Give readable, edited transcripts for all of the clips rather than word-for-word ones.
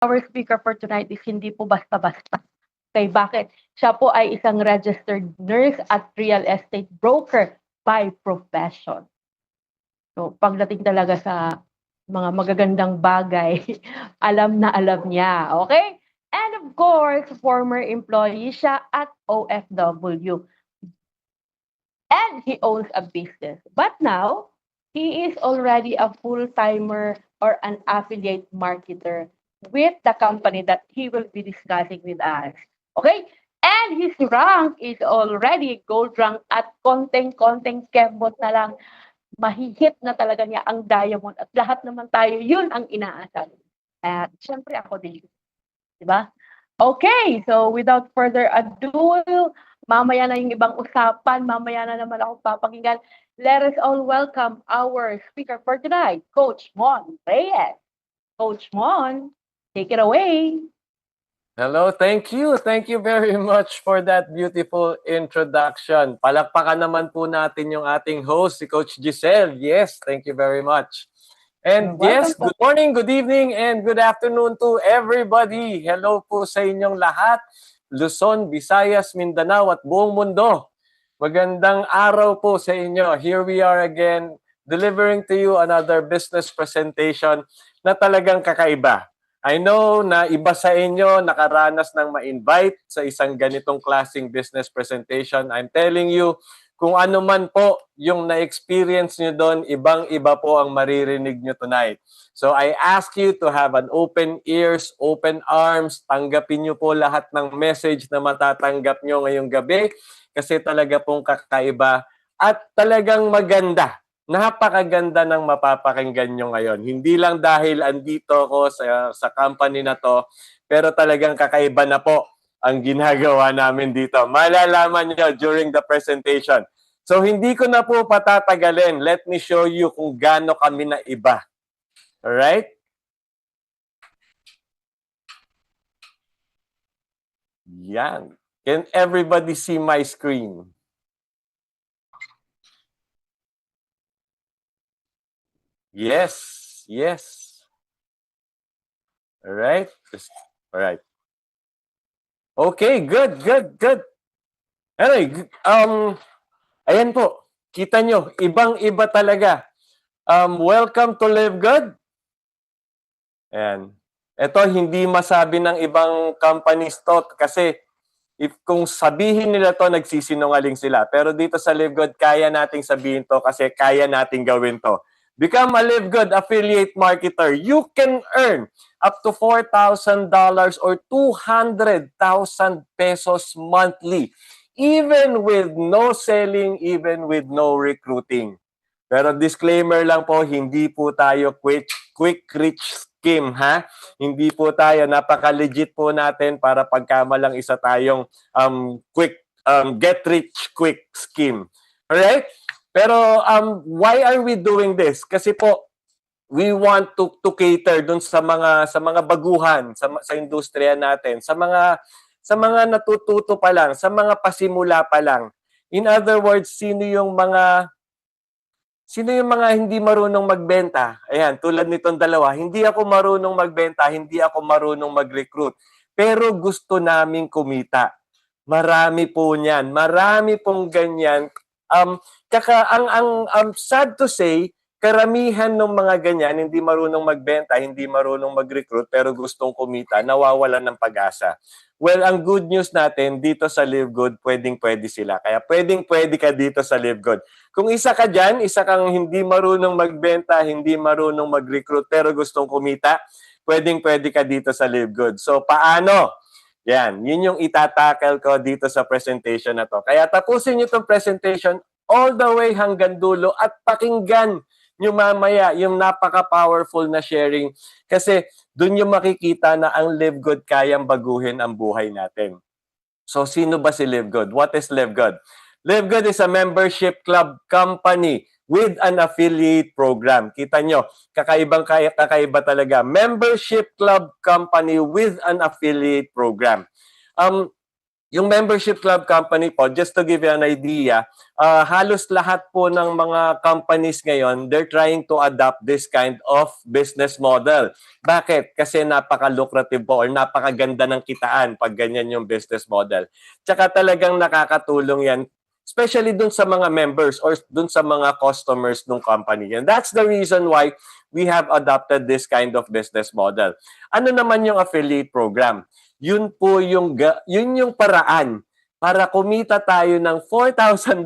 Our speaker for tonight is hindi po basta-basta. Okay, bakit? Siya po ay isang registered nurse at real estate broker by profession. So, pagdating talaga sa mga magagandang bagay, alam na alam niya. Okay? And of course, former employee siya at OFW. And he owns a business. But now, he is already a full-timer or an affiliate marketer with the company that he will be discussing with us. Okay? And his rank is already gold rank at konting-konting kembot na lang. Mahihit na talaga niya ang diamond at lahat naman tayo, yun ang inaasal. At syempre ako din. Diba? Okay, so without further ado, mamaya na yung ibang usapan, mamaya na naman ako papakinggan. Let us all welcome our speaker for tonight, Coach Mon Reyes. Coach Mon, take it away. Hello, thank you. Thank you very much for that beautiful introduction. Palakpakan naman po natin yung ating host, si Coach Giselle. Yes, thank you very much. And yes, good morning, good evening, and good afternoon to everybody. Hello po sa inyong lahat. Luzon, Visayas, Mindanao at buong mundo. Magandang araw po sa inyo. Here we are again, delivering to you another business presentation na talagang kakaiba. I know na iba sa inyo nakaranas ng ma-invite sa isang ganitong klaseng business presentation. I'm telling you, kung ano man po yung na-experience nyo doon, ibang-iba po ang maririnig nyo tonight. So I ask you to have an open ears, open arms, tanggapin nyo po lahat ng message na matatanggap nyo ngayong gabi kasi talaga pong kakaiba at talagang maganda. Napakaganda ng mapapakinggan nyo ngayon. Hindi lang dahil andito ako sa company na to, pero talagang kakaiba na po ang ginagawa namin dito. Malalaman nyo during the presentation. So hindi ko na po patatagalin. Let me show you kung gaano kami na iba. Alright? Yan. Can everybody see my screen? Yes, yes. All right. All right. Okay, good. Anyway, ayan po. Kita nyo, ibang-iba talaga. Welcome to Live Good. Ayan. Ito, hindi masabi ng ibang companies to kasi kung sabihin nila to, nagsisinungaling sila. Pero dito sa Live Good, kaya nating sabihin to kasi kaya nating gawin to. Become a Live Good affiliate marketer. You can earn up to $4,000 or 200,000 pesos monthly. Even with no selling, even with no recruiting. Pero disclaimer lang po, hindi po tayo quick rich scheme, ha? Hindi po tayo, napaka-legit po natin para pagkamalang isa tayong get rich quick scheme. Alright? Pero why are we doing this? Kasi po, we want to cater dun sa mga baguhan sa industriya natin, sa mga natututo pa lang, sa mga pasimula pa lang. In other words, sino yung mga hindi marunong magbenta? Ayan, tulad nitong dalawa, hindi ako marunong magbenta, hindi ako marunong mag-recruit, pero gusto naming kumita. Marami po niyan, marami pong ganyan. Sad to say, karamihan ng mga ganyan, hindi marunong magbenta, hindi marunong mag-recruit, pero gustong kumita, nawawalan ng pag-asa. Well, ang good news natin, dito sa Live Good, pwedeng-pwede sila. Kaya pwedeng-pwede ka dito sa Live Good. Kung isa ka dyan, isa kang hindi marunong magbenta, hindi marunong mag-recruit, pero gustong kumita, pwedeng-pwede ka dito sa Live Good. So, paano? Yan, yun yung itatackle ko dito sa presentation na to. Kaya tapusin nyo itong presentation all the way hanggang dulo at pakinggan nyo mamaya yung napaka-powerful na sharing kasi dun yung makikita na ang Live Good kayang baguhin ang buhay natin. So, sino ba si Live Good? What is Live Good? Live Good is a membership club company with an affiliate program. Kita nyo, kakaiba talaga. Membership club company with an affiliate program. yung membership club company po, just to give you an idea, halos lahat po ng mga companies ngayon, they're trying to adopt this kind of business model. Bakit? Kasi napaka-lucrative po or napakaganda ng kitaan pag ganyan yung business model. Tsaka talagang nakakatulong yan, especially dun sa mga members or dun sa mga customers ng company. And that's the reason why we have adopted this kind of business model. Ano naman yung affiliate program? Yun po yung paraan para kumita tayo ng $4,000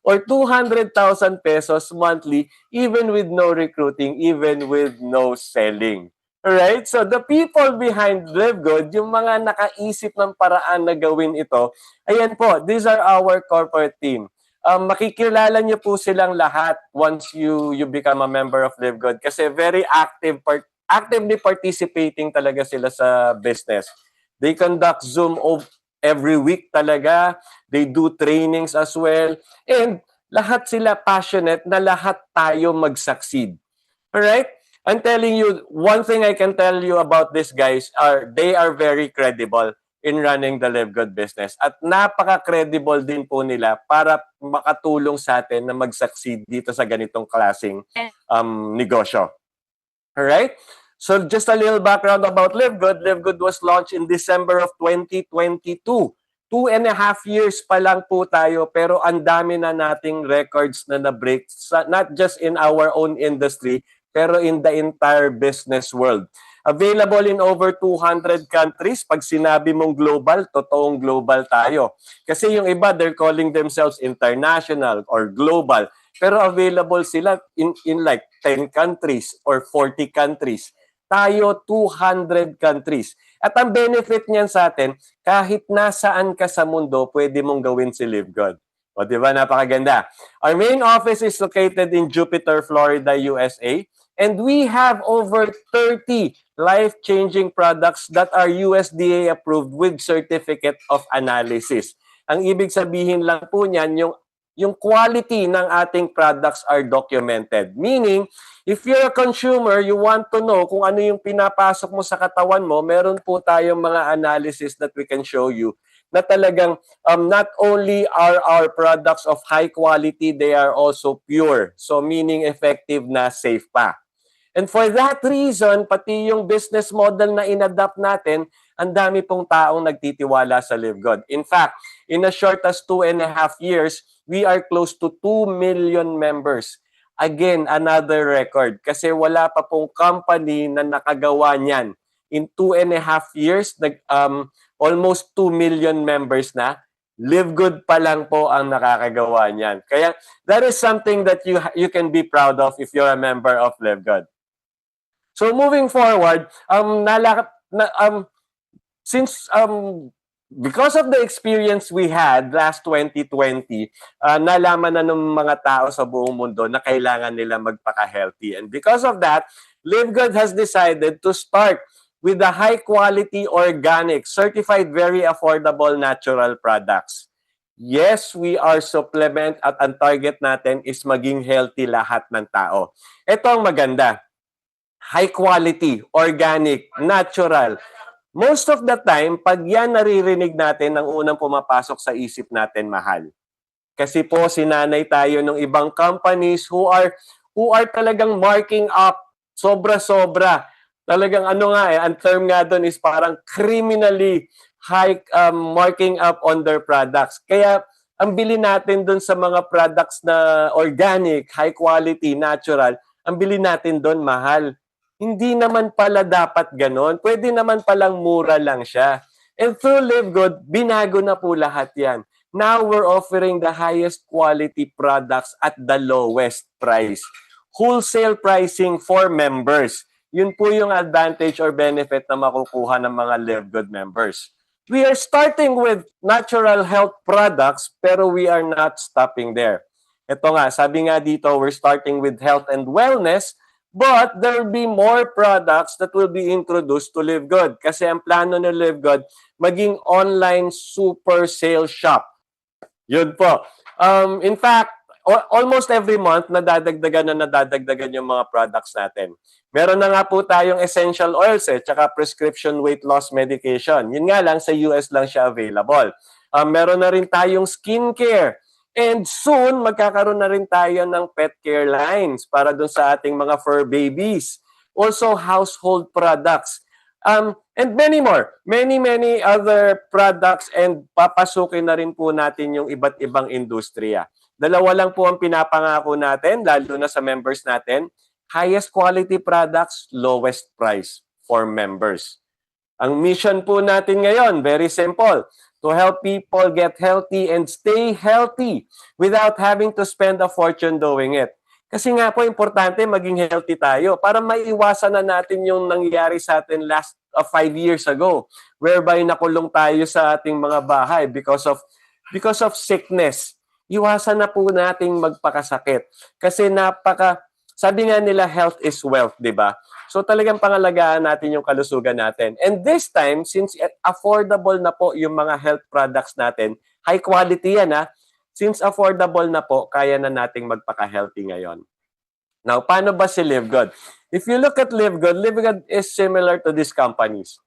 or 200,000 pesos monthly even with no recruiting, even with no selling. Alright? So the people behind LiveGood, yung mga nakaisip ng paraan na gawin ito, ayan po, these are our corporate team. Makikilala niyo po silang lahat once you become a member of LiveGood kasi very actively participating talaga sila sa business. They conduct Zoom every week talaga. They do trainings as well. And lahat sila passionate na lahat tayo mag-succeed. Alright? I'm telling you, one thing I can tell you about these guys are they are very credible in running the LiveGood business. At napaka-credible din po nila para makatulong sa atin na mag-succeed dito sa ganitong klaseng negosyo. Alright? So just a little background about LiveGood. LiveGood was launched in December of 2022. 2.5 years pa lang po tayo pero ang dami na nating records na na-break, not just in our own industry, pero in the entire business world. Available in over 200 countries. Pag sinabi mong global, totoong global tayo. Kasi yung iba, they're calling themselves international or global. Pero available sila in like 10 countries or 40 countries. Tayo 200 countries. At ang benefit niyan sa atin, kahit nasaan ka sa mundo, pwede mong gawin si LiveGood. O, di ba? Napakaganda. Our main office is located in Jupiter, Florida, USA. And we have over 30 life-changing products that are USDA approved with certificate of analysis. Ang ibig sabihin lang po niyan, yung quality ng ating products are documented. Meaning, if you're a consumer, you want to know kung ano yung pinapasok mo sa katawan mo, meron po tayong mga analysis that we can show you na talagang not only are our products of high quality, they are also pure. So meaning effective na safe pa. And for that reason, pati yung business model na inadapt natin, ang dami pong taong nagtitiwala sa LiveGood. In fact, in as short as 2.5 years, we are close to 2 million members. Again, another record. Kasi wala pa pong company na nakagawa niyan. In 2.5 years, almost 2 million members na. LiveGood pa lang po ang nakakagawa niyan. Kaya that is something that you can be proud of if you're a member of LiveGood. So moving forward, because of the experience we had last 2020, nalaman na ng mga tao sa buong mundo na kailangan nila magpaka-healthy. And because of that, LiveGood has decided to start with the high-quality, organic, certified, very affordable natural products. Yes, we are supplement at ang target natin is maging healthy lahat ng tao. Ito ang maganda. High quality, organic, natural. Most of the time, pag yan naririnig natin, ang unang pumapasok sa isip natin, mahal. Kasi po, sinanay tayo ng ibang companies who are talagang marking up, sobra-sobra. Talagang ang term nga doon is parang criminally high marking up on their products. Kaya, ang bili natin doon sa mga products na organic, high quality, natural, ang bili natin doon, mahal. Hindi naman pala dapat ganon. Pwede naman palang mura lang siya. And through LiveGood, binago na po lahat yan. Now we're offering the highest quality products at the lowest price. Wholesale pricing for members. Yun po yung advantage or benefit na makukuha ng mga LiveGood members. We are starting with natural health products, pero we are not stopping there. Ito nga, sabi nga dito, we're starting with health and wellness, but there will be more products that will be introduced to LiveGood. Kasi ang plano ng LiveGood, maging online super sales shop. Yun po. In fact, almost every month, nadadagdagan yung mga products natin. Meron na nga po tayong essential oils tsaka prescription weight loss medication. Yun nga lang, sa US lang siya available. Meron na rin tayong skincare. And soon, magkakaroon na rin tayo ng pet care lines para dun sa ating mga fur babies. Also, household products. And many more. Many other products, and papasukin na rin po natin yung iba't ibang industriya. Dalawa lang po ang pinapangako natin, lalo na sa members natin. Highest quality products, lowest price for members. Ang mission po natin ngayon, very simple. To help people get healthy and stay healthy without having to spend a fortune doing it. Kasi nga po, importante maging healthy tayo para maiwasan na natin yung nangyari sa atin last 5 years ago, whereby nakulong tayo sa ating mga bahay because of sickness. Iwasan na po nating magpakasakit. Kasi sabi nga nila, health is wealth, di ba? So talagang pangalagaan natin yung kalusugan natin. And this time, since affordable na po yung mga health products natin, high quality yan ha, since affordable na po, kaya na nating magpaka-healthy ngayon. Now, paano ba si Live Good? If you look at Live Good is similar to these companies.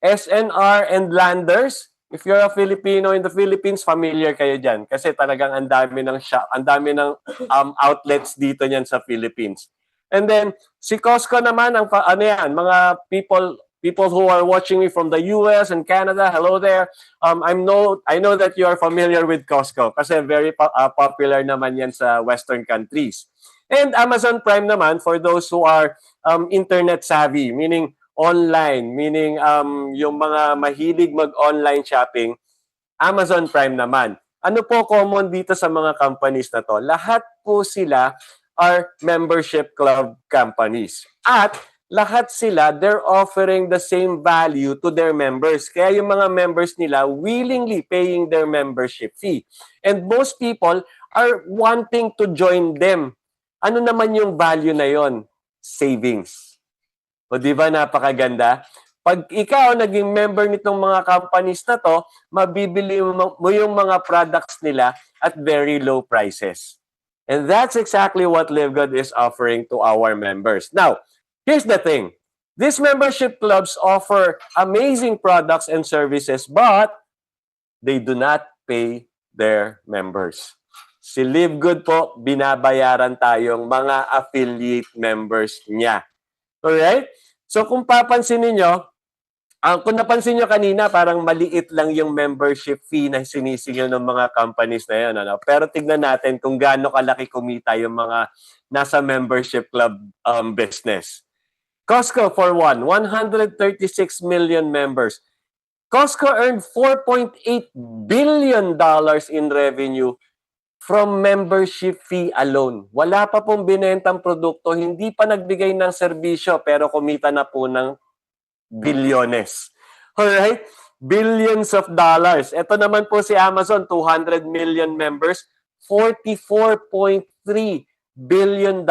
SNR and Landers, if you're a Filipino in the Philippines, familiar kayo dyan. Kasi talagang ang dami ng outlets dito niyan sa Philippines. And then, si Costco naman, mga people who are watching me from the US and Canada, hello there. I know that you are familiar with Costco kasi very popular naman yan sa Western countries. And Amazon Prime naman, for those who are internet savvy, meaning online, meaning yung mga mahilig mag-online shopping, Amazon Prime naman. Ano po common dito sa mga companies na to? Lahat po sila are membership club companies. At lahat sila, they're offering the same value to their members. Kaya yung mga members nila willingly paying their membership fee. And most people are wanting to join them. Ano naman yung value na yon? Savings. O di ba napakaganda? Pag ikaw naging member nitong mga companies na to, mabibili mo yung mga products nila at very low prices. And that's exactly what Live Good is offering to our members. Now, here's the thing. These membership clubs offer amazing products and services, but they do not pay their members. Si Live Good po, binabayaran tayong mga affiliate members niya. Alright? So kung papansin niyo, kung napansin nyo kanina, parang maliit lang yung membership fee na sinisingil ng mga companies na yun. Ano? Pero tignan natin kung gaano kalaki kumita yung mga nasa membership club business. Costco, for one, 136 million members. Costco earned $4.8 billion in revenue from membership fee alone. Wala pa pong binentang produkto, hindi pa nagbigay ng serbisyo, pero kumita na po ng bilyones. Alright? Billions of dollars. Ito naman po si Amazon, 200 million members, $44.3 billion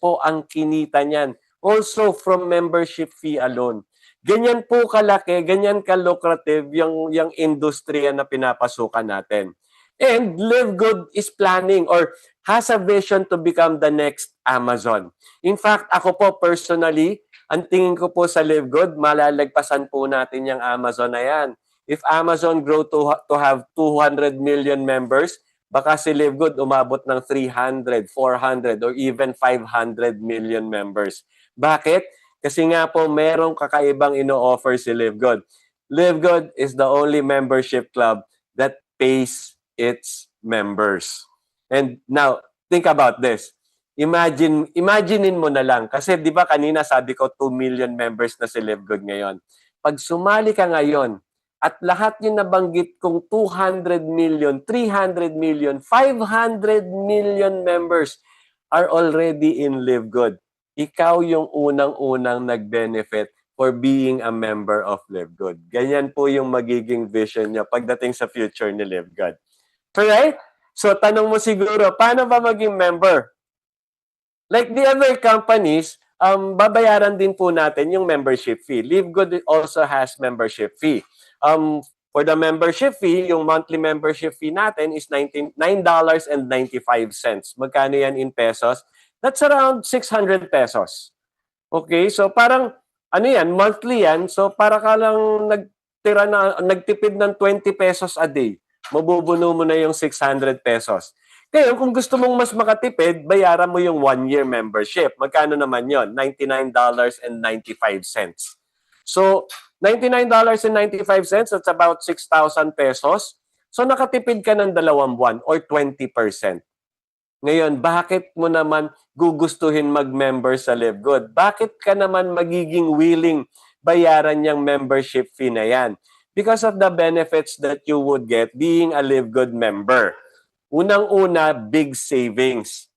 po ang kinita niyan. Also from membership fee alone. Ganyan po kalaki, ganyan ka-lucrative yung industriya na pinapasukan natin. And Live Good is planning or has a vision to become the next Amazon. In fact, ako po personally, ang tingin ko po sa Live Good, malalagpasan po natin yung Amazon na yan. If Amazon grow to have 200 million members, baka si Live Good umabot ng 300, 400, or even 500 million members. Bakit? Kasi nga po, merong kakaibang ino-offer si Live Good. Live Good is the only membership club that pays its members. And now, think about this. Imaginein mo na lang. Kasi di ba kanina sabi ko 2 million members na si Live Good ngayon. Pag sumali ka ngayon at lahat yung nabanggit kong 200 million, 300 million, 500 million members are already in Live Good. Ikaw yung unang-unang nag-benefit for being a member of Live Good. Ganyan po yung magiging vision niya pagdating sa future ni Live Good. Alright? So tanong mo siguro, paano ba maging member? Like the other companies, babayaran din po natin yung membership fee. Live Good also has membership fee. For the membership fee, yung monthly membership fee natin is $99.95. Magkano yan in pesos? That's around 600 pesos. Okay, so parang ano yan, monthly yan. So para ka lang nagtipid ng 20 pesos a day. Mabubuno mo na yung 600 pesos. Ngayon, kung gusto mong mas makatipid, bayaran mo yung 1-year membership. Magkano naman yon? $99.95. So, $99.95, that's about 6,000 pesos. So, nakatipid ka ng 2 buwan or 20%. Ngayon, bakit mo naman gugustuhin mag-member sa LiveGood? Bakit ka naman magiging willing bayaran yung membership fee na yan? Because of the benefits that you would get being a LiveGood member. Unang-una, big savings.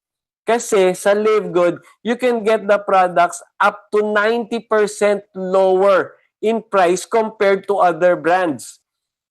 Kasi sa LiveGood, you can get the products up to 90% lower in price compared to other brands.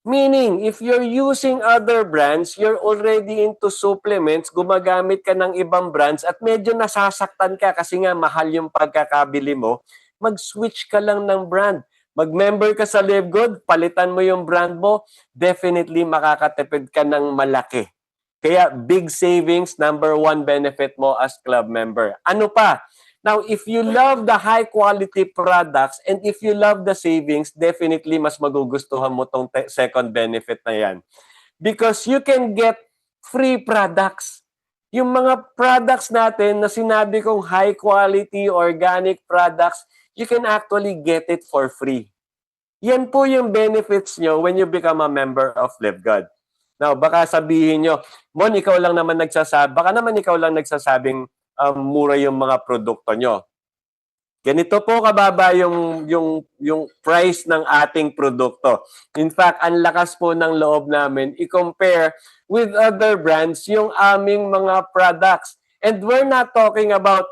Meaning, if you're using other brands, you're already into supplements, gumagamit ka ng ibang brands at medyo nasasaktan ka kasi nga mahal yung pagkakabili mo, mag-switch ka lang ng brand. Mag-member ka sa LiveGood, palitan mo yung brand mo, definitely makakatipid ka ng malaki. Kaya big savings, number 1 benefit mo as club member. Ano pa? Now, if you love the high-quality products and if you love the savings, definitely mas magugustuhan mo tong second benefit na yan. Because you can get free products. Yung mga products natin na sinabi kong high-quality, organic products, you can actually get it for free. Yan po yung benefits nyo when you become a member of LiveGood. Now, baka sabihin nyo, Mon, ikaw lang naman nagsasabing mura yung mga produkto nyo. Ganito po kababa yung price ng ating produkto. In fact, ang lakas po ng loob namin i-compare with other brands yung aming mga products. And we're not talking about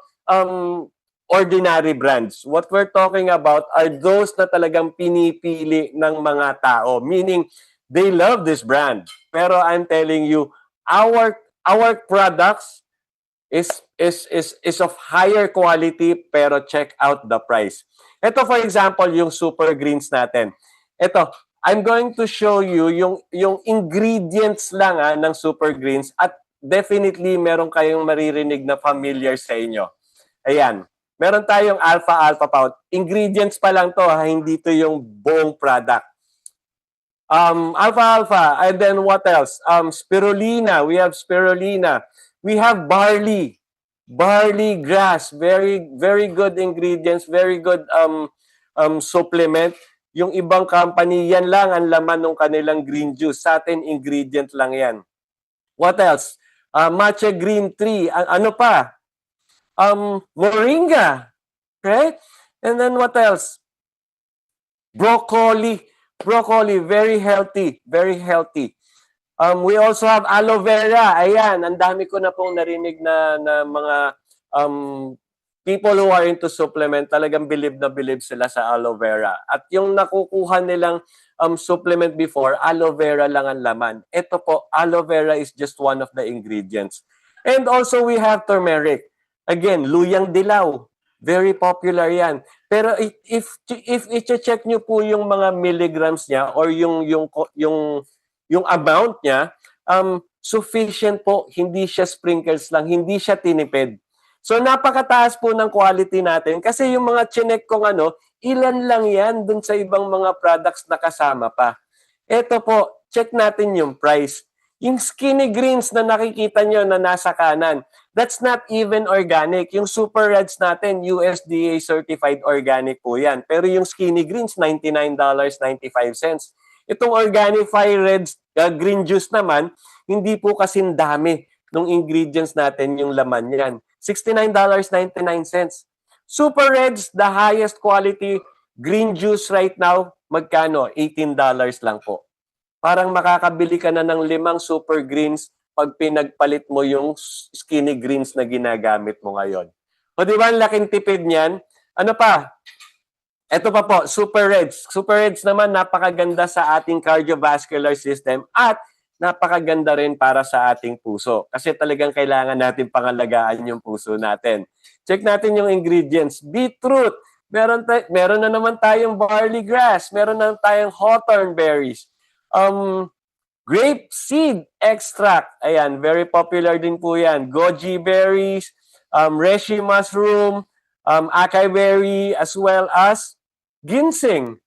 ordinary brands. What we're talking about are those na talagang pinipili ng mga tao. Meaning, they love this brand. Pero I'm telling you, our products is of higher quality pero check out the price. Ito for example, yung Super Greens natin. Ito, I'm going to show you yung ingredients lang ng Super Greens at definitely meron kayong maririnig na familiar sa inyo. Ayan. Meron tayong alpha powder. Ingredients pa lang to, hindi to yung buong product. Alpha, and then what else? Spirulina, we have spirulina. We have barley grass, very good ingredients, very good supplement. Yung ibang company, yan lang ang laman ng kanilang green juice. Sa atin, ingredient lang yan. What else? Matcha green tea. Ano pa? Moringa. Right? And then what else? Broccoli, very healthy, very healthy. We also have aloe vera. Ayan, ang dami ko na pong narinig na mga people who are into supplement, talagang believe sila sa aloe vera. At yung nakukuha nilang supplement before, aloe vera lang ang laman. Ito po, aloe vera is just one of the ingredients. And also we have turmeric. Again, luyang dilaw. Very popular yan. Pero if i-check nyo po yung mga milligrams niya or yung amount niya, sufficient po, hindi siya sprinkles lang, hindi siya tinipid. So napakataas po ng quality natin kasi yung mga chinek kong ilan lang yan dun sa ibang mga products na kasama pa. Ito po, check natin yung price. Yung skinny greens na nakikita nyo na nasa kanan, that's not even organic. Yung super reds natin, USDA certified organic po yan. Pero yung skinny greens, $99.95. Itong Organifi Reds green juice naman, hindi po kasing dami ng ingredients natin yung laman yan. $69.99. Super Reds, the highest quality green juice right now, magkano? $18 lang po. Parang makakabili ka na ng 5 super greens pag pinagpalit mo yung skinny greens na ginagamit mo ngayon. O di ba, ang laking tipid niyan? Ano pa? Ito pa po, Super Reds. Super Reds naman, napakaganda sa ating cardiovascular system at napakaganda rin para sa ating puso. Kasi talagang kailangan natin pangalagaan yung puso natin. Check natin yung ingredients. Beetroot. Meron na naman tayong barley grass. Meron na tayong hawthorn berries. Grape seed extract. Ayan, very popular din po yan. Goji berries, reishi mushroom, acai berry, as well as ginseng.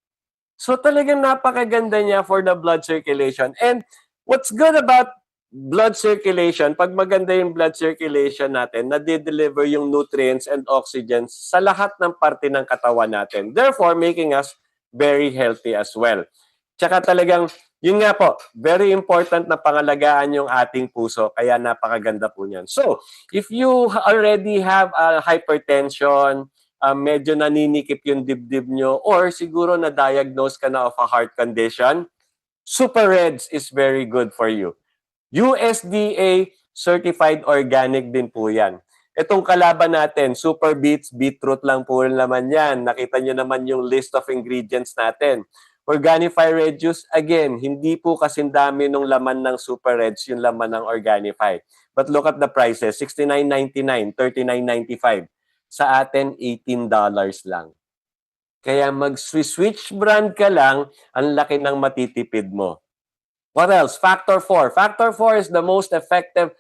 So talagang napakaganda niya for the blood circulation. And what's good about blood circulation, pag maganda yung blood circulation natin, nade-deliver yung nutrients and oxygen sa lahat ng parte ng katawan natin. Therefore, making us very healthy as well. Tsaka talagang, yun nga po, very important na pangalagaan yung ating puso, kaya napakaganda po niyan. So, if you already have hypertension, medyo naninikip yung dibdib nyo, or siguro na-diagnose ka na of a heart condition, Super Reds is very good for you. USDA certified organic din po yan. Itong kalaban natin, Super Beets, beetroot lang po naman yan. Nakita nyo naman yung list of ingredients natin. Organifi Red Juice, again, hindi po kasing dami nung laman ng Super Reds yung laman ng Organifi. But look at the prices, $69.99, $39.95. Sa atin, $18 lang. Kaya mag-switch brand ka lang, ang laki ng matitipid mo. What else? Factor 4. Factor 4 is the most effective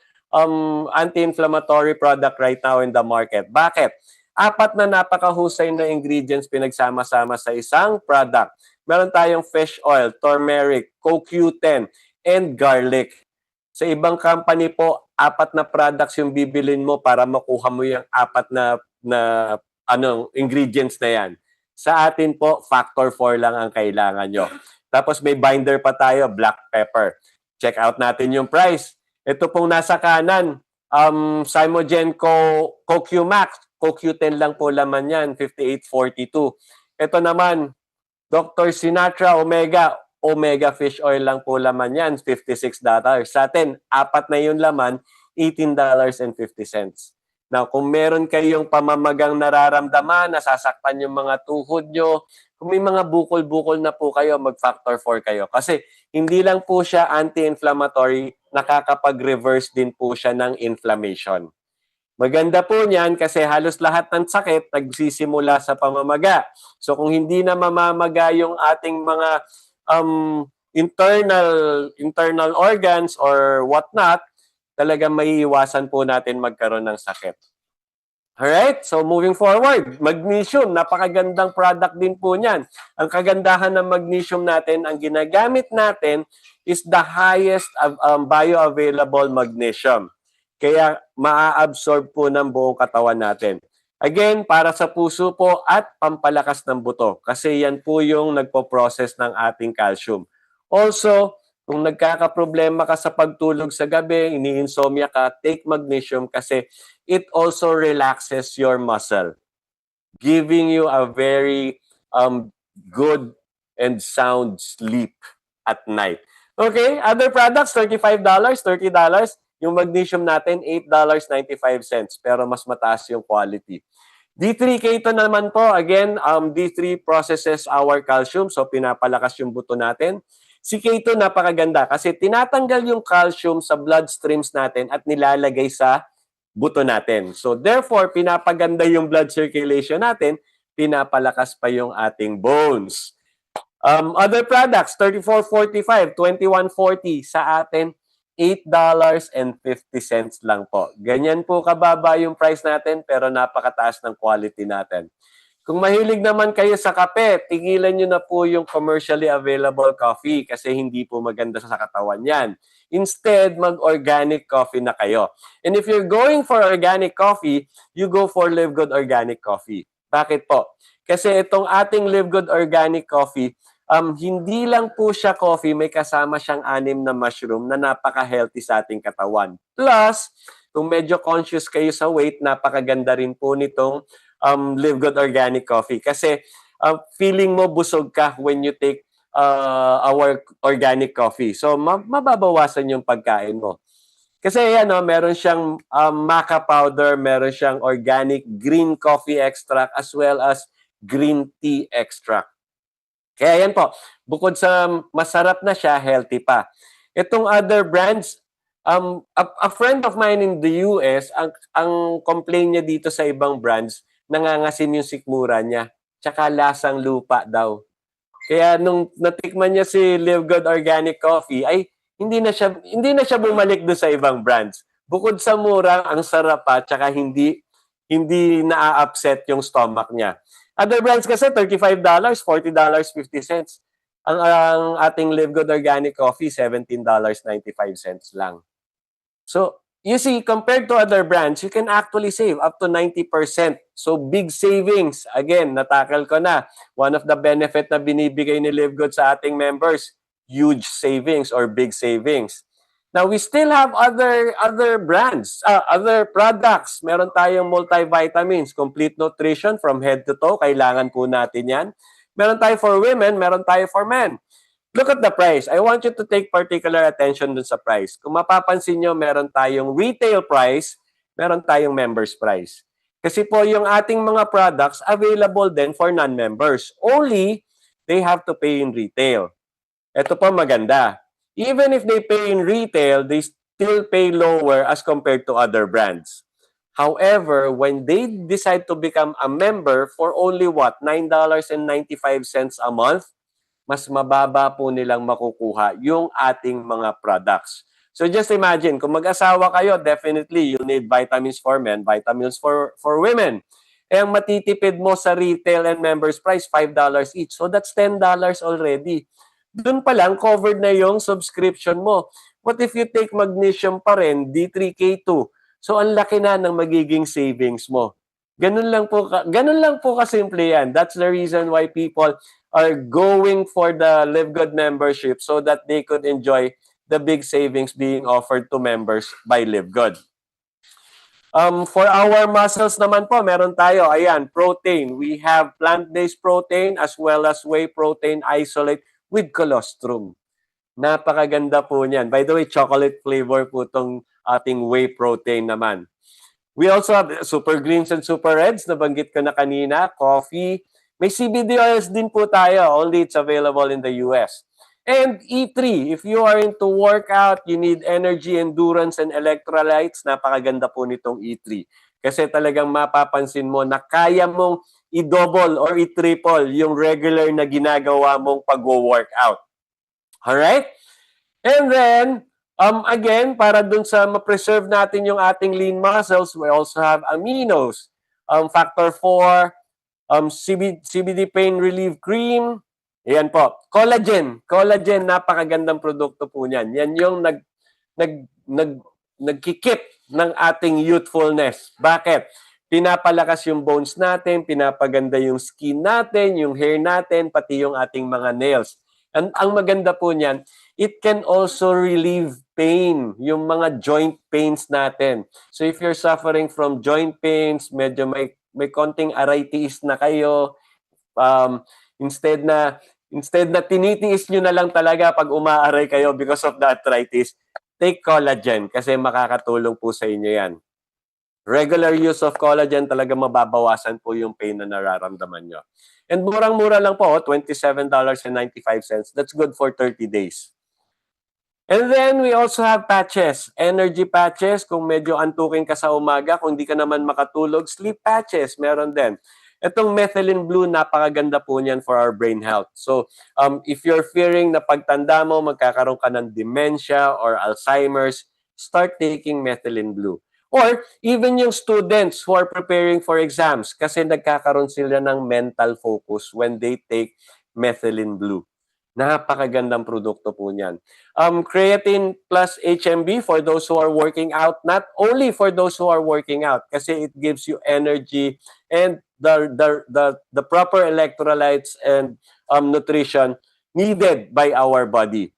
anti-inflammatory product right now in the market. Bakit? 4 na napakahusay na ingredients pinagsama-sama sa isang product. Meron tayong fish oil, turmeric, CoQ10, and garlic. Sa ibang company po, 4 na products yung bibilin mo para makuha mo yung 4 na ingredients na yan. Sa atin po, factor 4 lang ang kailangan nyo. Tapos may binder pa tayo, black pepper. Check out natin yung price. Ito pong nasa kanan, Simogen CoQ Max. CoQ10 lang po laman yan, 58.42. Ito naman, Dr. Sinatra Omega Fish Oil lang po laman yan, $56. Sa atin, 4 na yung laman, $18.50. Now, kung meron kayong pamamagang nararamdaman, nasasaktan yung mga tuhod nyo, kung may mga bukol-bukol na po kayo, mag-factor 4 kayo. Kasi hindi lang po siya anti-inflammatory, nakakapag-reverse din po siya ng inflammation. Maganda po niyan kasi halos lahat ng sakit nagsisimula sa pamamaga. So kung hindi na mamamaga yung ating mga internal organs or whatnot, talagang maiiwasan po natin magkaroon ng sakit. Alright, so moving forward, magnesium, napakagandang product din po niyan. Ang kagandahan ng magnesium natin, ang ginagamit natin is the highest bioavailable magnesium. Kaya maa-absorb po ng buong katawan natin. Again, para sa puso po at pampalakas ng buto. Kasi yan po yung nagpo-process ng ating calcium. Also, kung nagkakaproblema ka sa pagtulog sa gabi, ini-insomnia ka, take magnesium kasi it also relaxes your muscle, giving you a very good and sound sleep at night. Okay, other products, $35, $30. Yung magnesium natin, $8.95, pero mas mataas yung quality. D3 keto naman po, again, D3 processes our calcium, so pinapalakas yung buto natin. Si keto napakaganda kasi tinatanggal yung calcium sa bloodstreams natin at nilalagay sa buto natin. So therefore, pinapaganda yung blood circulation natin, pinapalakas pa yung ating bones. Other products, $34.45, $21.40 sa atin, $8.50 lang po. Ganyan po kababa yung price natin pero napakataas ng quality natin. Kung mahilig naman kayo sa kape, tigilan nyo na po yung commercially available coffee kasi hindi po maganda sa katawan yan. Instead, mag-organic coffee na kayo. And if you're going for organic coffee, you go for Live Good Organic Coffee. Bakit po? Kasi itong ating Live Good Organic Coffee, hindi lang po siya coffee, may kasama siyang 6 na mushroom na napaka-healthy sa ating katawan. Plus, kung medyo conscious kayo sa weight, napakaganda rin po nitong Live Good Organic Coffee. Kasi feeling mo busog ka when you take our organic coffee. So, mababawasan yung pagkain mo. Kasi meron siyang maca powder, meron siyang organic green coffee extract as well as green tea extract. Kaya yan po, bukod sa masarap na siya, healthy pa. Itong other brands, a friend of mine in the US, ang complaint niya dito sa ibang brands, nangangasim yung sikmura niya. Tsaka lasang lupa daw. Kaya nung natikman niya si Live Good Organic Coffee, ay hindi na siya bumalik do sa ibang brands. Bukod sa mura, ang sarap pa, tsaka hindi na-upset yung stomach niya. Other brands kasi $35, $40, 50 cents. Ang ating Live Good Organic Coffee, $17.95 lang. So, you see, compared to other brands, you can actually save up to 90%. So, big savings. Again, natakal ko na. One of the benefit na binibigay ni Live Good sa ating members, huge savings or big savings. Now, we still have other brands, other products. Meron tayong multivitamins, complete nutrition from head to toe. Kailangan po natin yan. Meron tayo for women, meron tayo for men. Look at the price. I want you to take particular attention dun sa price. Kung mapapansin nyo, meron tayong retail price, meron tayong members price. Kasi po yung ating mga products available din for non-members. Only, they have to pay in retail. Ito po maganda. Even if they pay in retail, they still pay lower as compared to other brands. However, when they decide to become a member for only what? $9.95 a month, mas mababa po nilang makukuha yung ating mga products. So just imagine, kung mag-asawa kayo, definitely you need vitamins for men, vitamins for women. Eh, ang matitipid mo sa retail and members price, $5 each. So that's $10 already. Doon pa lang, covered na yung subscription mo. What if you take magnesium pa rin, D3K2? So ang laki na ng magiging savings mo. Ganun lang po kasimple yan. That's the reason why people are going for the Live Good membership so that they could enjoy the big savings being offered to members by Live Good. For our muscles naman po, meron tayo, ayan, protein. We have plant-based protein as well as whey protein isolate with colostrum. Napakaganda po niyan. By the way, chocolate flavor po itong ating whey protein naman. We also have super greens and super reds, nabanggit ko na kanina, coffee. May CBD oils din po tayo, only it's available in the US. And E3, if you are into workout, you need energy, endurance, and electrolytes, napakaganda po nitong E3. Kasi talagang mapapansin mo na kaya mong i-double or i-triple yung regular na ginagawa mong pag-workout. Alright? And then, again, para dun sa ma-preserve natin yung ating lean muscles, we also have aminos. Factor 4, CBD Pain Relief Cream. Ayan po. Collagen. Collagen, napakagandang produkto po niyan. Yan yung nagkikip ng ating youthfulness. Bakit? Pinapalakas yung bones natin, pinapaganda yung skin natin, yung hair natin, pati yung ating mga nails. Ang maganda po niyan, it can also relieve pain, yung mga joint pains natin. So if you're suffering from joint pains, medyo may konting arthritis na kayo, instead na tinitiis nyo na lang talaga pag umaaray kayo because of the arthritis, take collagen kasi makakatulong po sa inyo yan. Regular use of collagen talaga mababawasan po yung pain na nararamdaman nyo. And murang-mura lang po, $27.95. That's good for 30 days. And then we also have patches, energy patches. Kung medyo antukin ka sa umaga, kung di ka naman makatulog, sleep patches, meron din. Itong methylene blue, napakaganda po niyan for our brain health. So, if you're fearing na pagtanda mo, magkakaroon ka ng dementia or Alzheimer's, start taking methylene blue. Or even yung students who are preparing for exams kasi nagkakaroon sila ng mental focus when they take methylene blue. Napakagandang produkto po niyan. Creatine plus HMB for those who are working out, not only for those who are working out kasi it gives you energy and the proper electrolytes and nutrition needed by our body.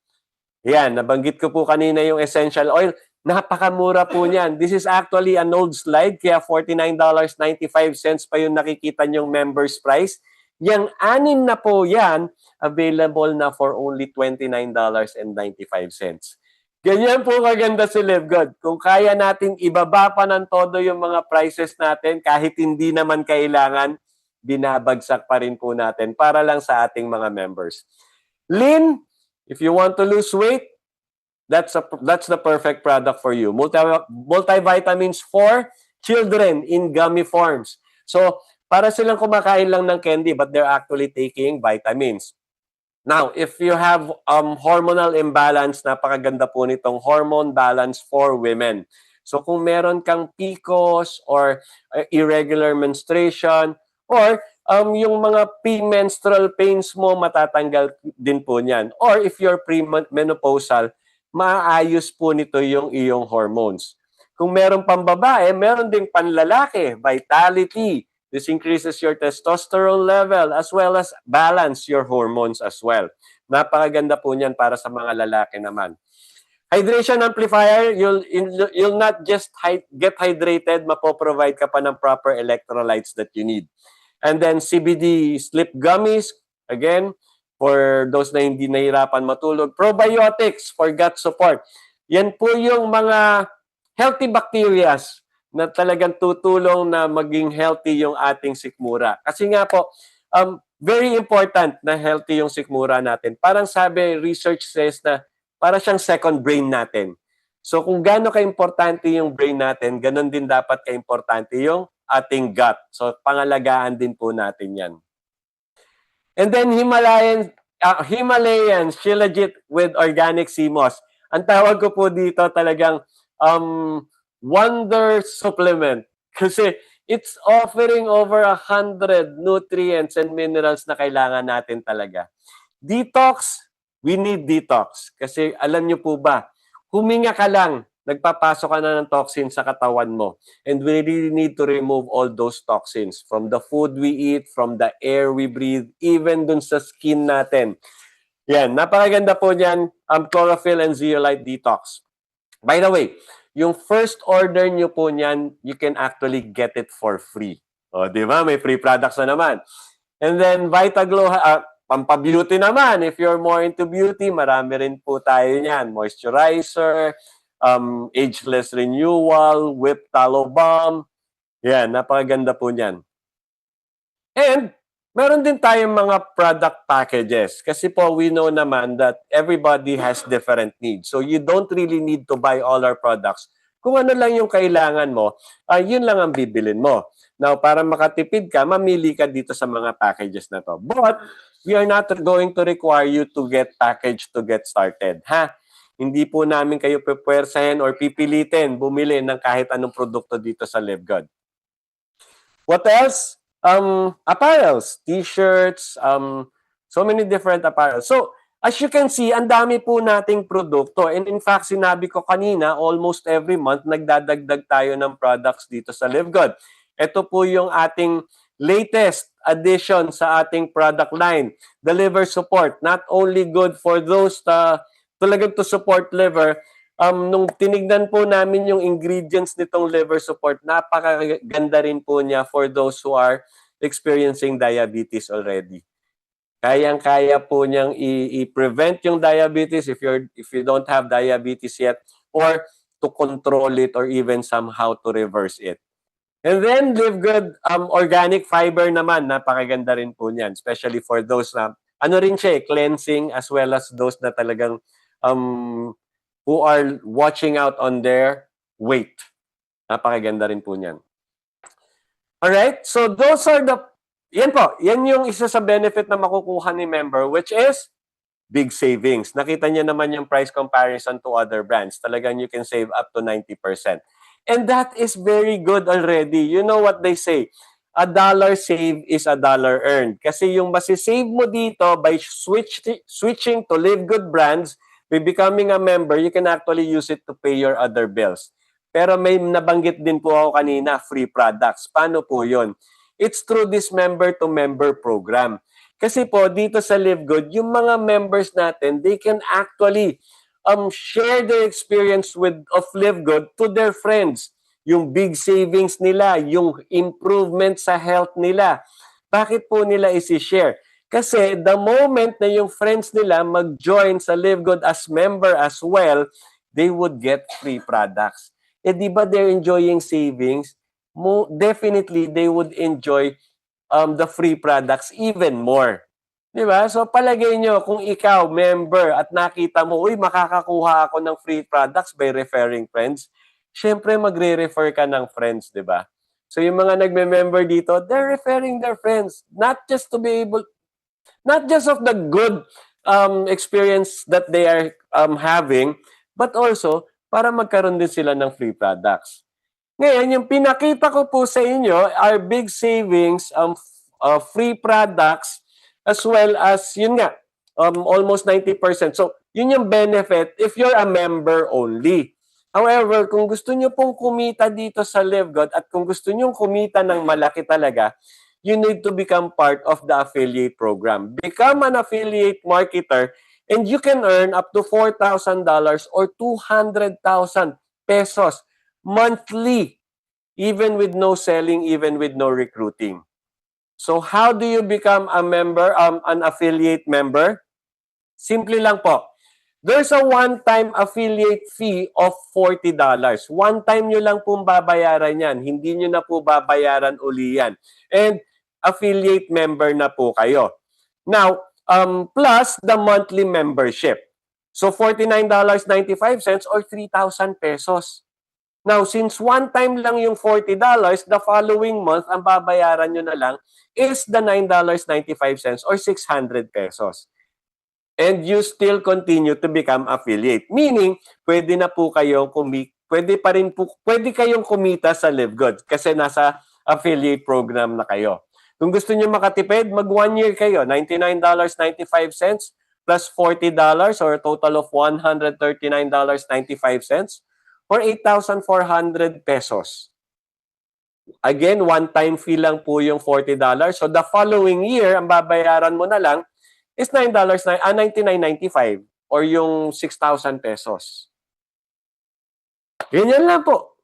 Yan, nabanggit ko po kanina yung essential oil. Napakamura po niyan. This is actually an old slide, kaya $49.95 pa yung nakikita nyong members price. Yang 6 na po yan, available na for only $29.95. Ganyan po kaganda si Live Good. Kung kaya nating ibaba pa ng todo yung mga prices natin, kahit hindi naman kailangan, binabagsak pa rin po natin para lang sa ating mga members. Lean, if you want to lose weight, that's the perfect product for you. Multivitamins for children in gummy forms. So, para silang kumakain lang ng candy but they're actually taking vitamins. Now, if you have hormonal imbalance, napakaganda po nitong hormone balance for women. So kung meron kang PCOS or irregular menstruation or yung mga premenstrual pains mo, matatanggal din po niyan. Or if you're premenopausal, maayos po nito yung iyong hormones. Kung meron pang babae, meron ding panlalaki, vitality. This increases your testosterone level as well as balance your hormones as well. Napakaganda po niyan para sa mga lalaki naman. Hydration amplifier, you'll not just get hydrated, mapoprovide ka pa ng proper electrolytes that you need. And then CBD sleep gummies, again, for those na hindi nahirapan matulog. Probiotics for gut support. Yan po yung mga healthy bacteria na talagang tutulong na maging healthy yung ating sikmura. Kasi nga po, very important na healthy yung sikmura natin. Parang sabi, research says na para siyang second brain natin. So kung gaano ka-importante yung brain natin, ganun din dapat ka-importante yung ating gut. So pangalagaan din po natin yan. And then Himalayan Shilajit with organic sea moss. Ang tawag ko po dito talagang wonder supplement. Kasi it's offering over 100 nutrients and minerals na kailangan natin talaga. Detox, we need detox. Kasi alam nyo po ba, huminga ka lang, nagpapasok ka na ng toxins sa katawan mo. And we really need to remove all those toxins from the food we eat, from the air we breathe, even dun sa skin natin. Yan, napakaganda po niyan, chlorophyll and zeolite detox. By the way, yung first order nyo po niyan, you can actually get it for free. O, di ba? May free products na naman. And then, Vitaglow, pampabeauty naman. If you're more into beauty, marami rin po tayo niyan. Moisturizer, ageless renewal, whipped tallow balm. Yan, napakaganda po niyan. And, meron din tayong mga product packages. Kasi po, we know naman that everybody has different needs. So, you don't really need to buy all our products. Kung ano lang yung kailangan mo, yun lang ang bibilin mo. Now, para makatipid ka, mamili ka dito sa mga packages na to. But, we are not going to require you to get packaged to get started. Ha? Hindi po namin kayo pupwersahin or pipilitin bumili ng kahit anong produkto dito sa LiveGod. What else? Apparels, t-shirts, so many different apparels. So, as you can see, ang dami po nating produkto. And in fact, sinabi ko kanina, almost every month, nagdadagdag tayo ng products dito sa LiveGod. Ito po yung ating latest addition sa ating product line, the liver support. Not only good for those talagang to support liver, nung tinignan po namin yung ingredients nitong liver support, napakaganda rin po niya for those who are experiencing diabetes already. Kayang-kaya po niyang i-prevent yung diabetes if you don't have diabetes yet, or to control it, or even somehow to reverse it. And then LiveGod organic fiber naman, napakaganda rin po niyan, especially for those na rin siya, cleansing, as well as those na talagang who are watching out on their weight. Napakaganda rin po niyan. Alright, so those are yan yung isa sa benefit na makukuha ni member, which is big savings. Nakita niyo naman yung price comparison to other brands. Talagang you can save up to 90%. And that is very good already. You know what they say? $1 saved is $1 earned. Kasi yung masisave mo dito by switching to LiveGod brands, by becoming a member, you can actually use it to pay your other bills. Pero may nabanggit din po ako kanina, free products. Paano po yun? It's through this member-to-member program. Kasi po, dito sa LiveGod, yung mga members natin, they can actually share their experience of LiveGod to their friends. Yung big savings nila, yung improvement sa health nila. Bakit po nila isi-share? Kasi the moment na yung friends nila mag-join sa LiveGod as member as well, they would get free products. Eh di ba they're enjoying savings? Definitely, they would enjoy the free products even more. Di ba? So palagay nyo, kung ikaw, member, at nakita mo, uy, makakakuha ako ng free products by referring friends, syempre magre-refer ka ng friends, di ba? So yung mga nagme-member dito, they're referring their friends, not just of the good experience that they are having, but also para magkaroon din sila ng free products. Ngayon, yung pinakita ko po sa inyo are big savings, free products, as well as, yun nga, almost 90%. So, yun yung benefit if you're a member only. However, kung gusto nyo pong kumita dito sa LiveGod at kung gusto nyo kumita ng malaki talaga, you need to become part of the affiliate program. Become an affiliate marketer and you can earn up to $4,000 or 200,000 pesos monthly, even with no selling, even with no recruiting. So how do you become a member, an affiliate member? Simple lang po. There's a one-time affiliate fee of $40. One time nyo lang pong babayaran yan. Hindi nyo na po babayaran uli yan. And affiliate member na po kayo. Now, plus the monthly membership. So $49.95 or 3,000 pesos. Now, since one time lang yung $40, the following month, ang babayaran nyo na lang is the $9.95 or 600 pesos. And you still continue to become affiliate. Meaning, pwede na po kayong pwede kayong kumita sa LiveGod kasi nasa affiliate program na kayo. Kung gusto niyo makatipid, mag 1 year kayo, $99.95 plus $40 or a total of $139.95 or 8,400 pesos. Again, one-time fee lang po yung $40. So the following year, ang babayaran mo na lang is $99.95 or yung 6,000 pesos. Ganyan lang po.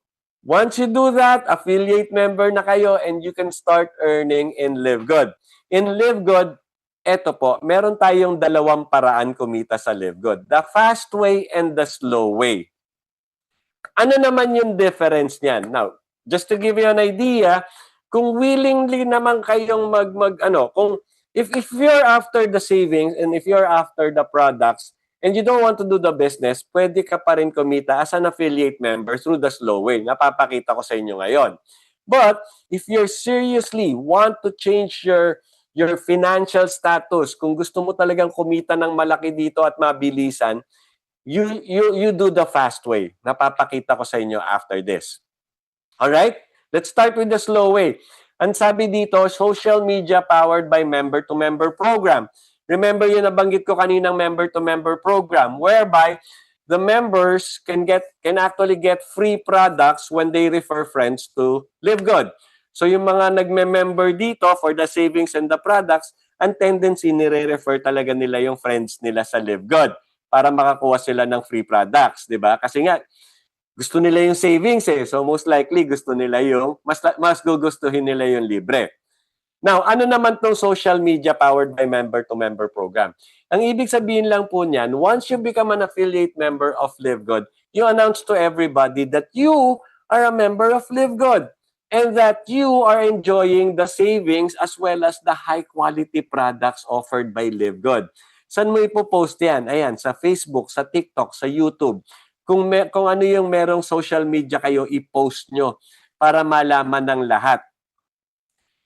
Once you do that, affiliate member na kayo and you can start earning in LiveGod. In LiveGod, eto po, meron tayong dalawang paraan kumita sa LiveGod. The fast way and the slow way. Ano naman yung difference niyan? Now, just to give you an idea, kung willingly naman kayong kung if you're after the savings and if you're after the products and you don't want to do the business, pwede ka pa rin kumita as an affiliate member through the slow way. Napapakita ko sa inyo ngayon. But if you seriously want to change your financial status, kung gusto mo talagang kumita ng malaki dito at mabilisan, you do the fast way. Napapakita ko sa inyo after this. All right? Let's start with the slow way. Ang sabi dito, social media powered by member-to-member program. Remember yung nabanggit ko kaninang member-to-member program whereby the members can actually get free products when they refer friends to LiveGod. So yung mga nagme-member dito for the savings and the products, ang tendency nire-refer talaga nila yung friends nila sa LiveGod para makakuha sila ng free products, di ba? Kasi nga, gusto nila yung savings eh. So most likely, gusto nila yung, mas gugustuhin nila yung libre. Now, ano naman tong social media powered by member-to-member program? Ang ibig sabihin lang po niyan, once you become an affiliate member of LiveGod, you announce to everybody that you are a member of LiveGod and that you are enjoying the savings as well as the high-quality products offered by LiveGod. Saan mo ipopost yan? Ayan, sa Facebook, sa TikTok, sa YouTube. Kung ano yung merong social media kayo, i-post nyo para malaman ng lahat.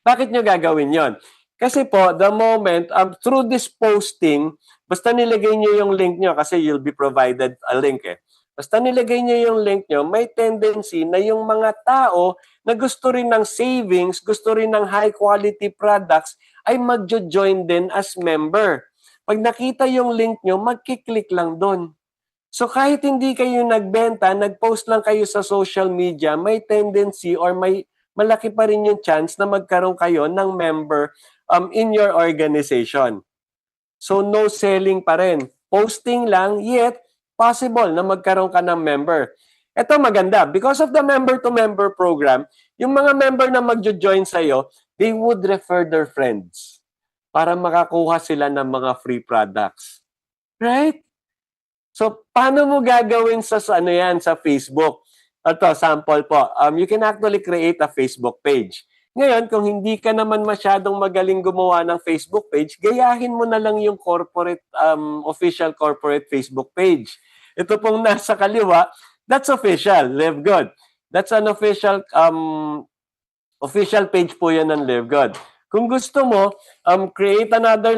Bakit nyo gagawin yon? Kasi po, the moment, through this posting, basta nilagay nyo yung link nyo, kasi you'll be provided a link eh. Basta nilagay nyo yung link nyo, may tendency na yung mga tao na gusto rin ng savings, gusto rin ng high-quality products, ay mag-join din as member. Pag nakita yung link nyo, magkiklik lang doon. So kahit hindi kayo nagbenta, nag-post lang kayo sa social media, may tendency or may malaki pa rin yung chance na magkaroon kayo ng member in your organization. So no selling pa rin. Posting lang, yet possible na magkaroon ka ng member. Ito maganda. Because of the member-to-member program, yung mga member na mag-join sa'yo, they would refer their friends para makakuha sila ng mga free products. Right? So, paano mo gagawin sa Facebook? Ito, sample po. You can actually create a Facebook page. Ngayon, kung hindi ka naman masyadong magaling gumawa ng Facebook page, gayahin mo na lang yung official corporate Facebook page. Ito pong nasa kaliwa, that's official, LiveGod. That's an official page po yan ng LiveGod. Kung gusto mo, create another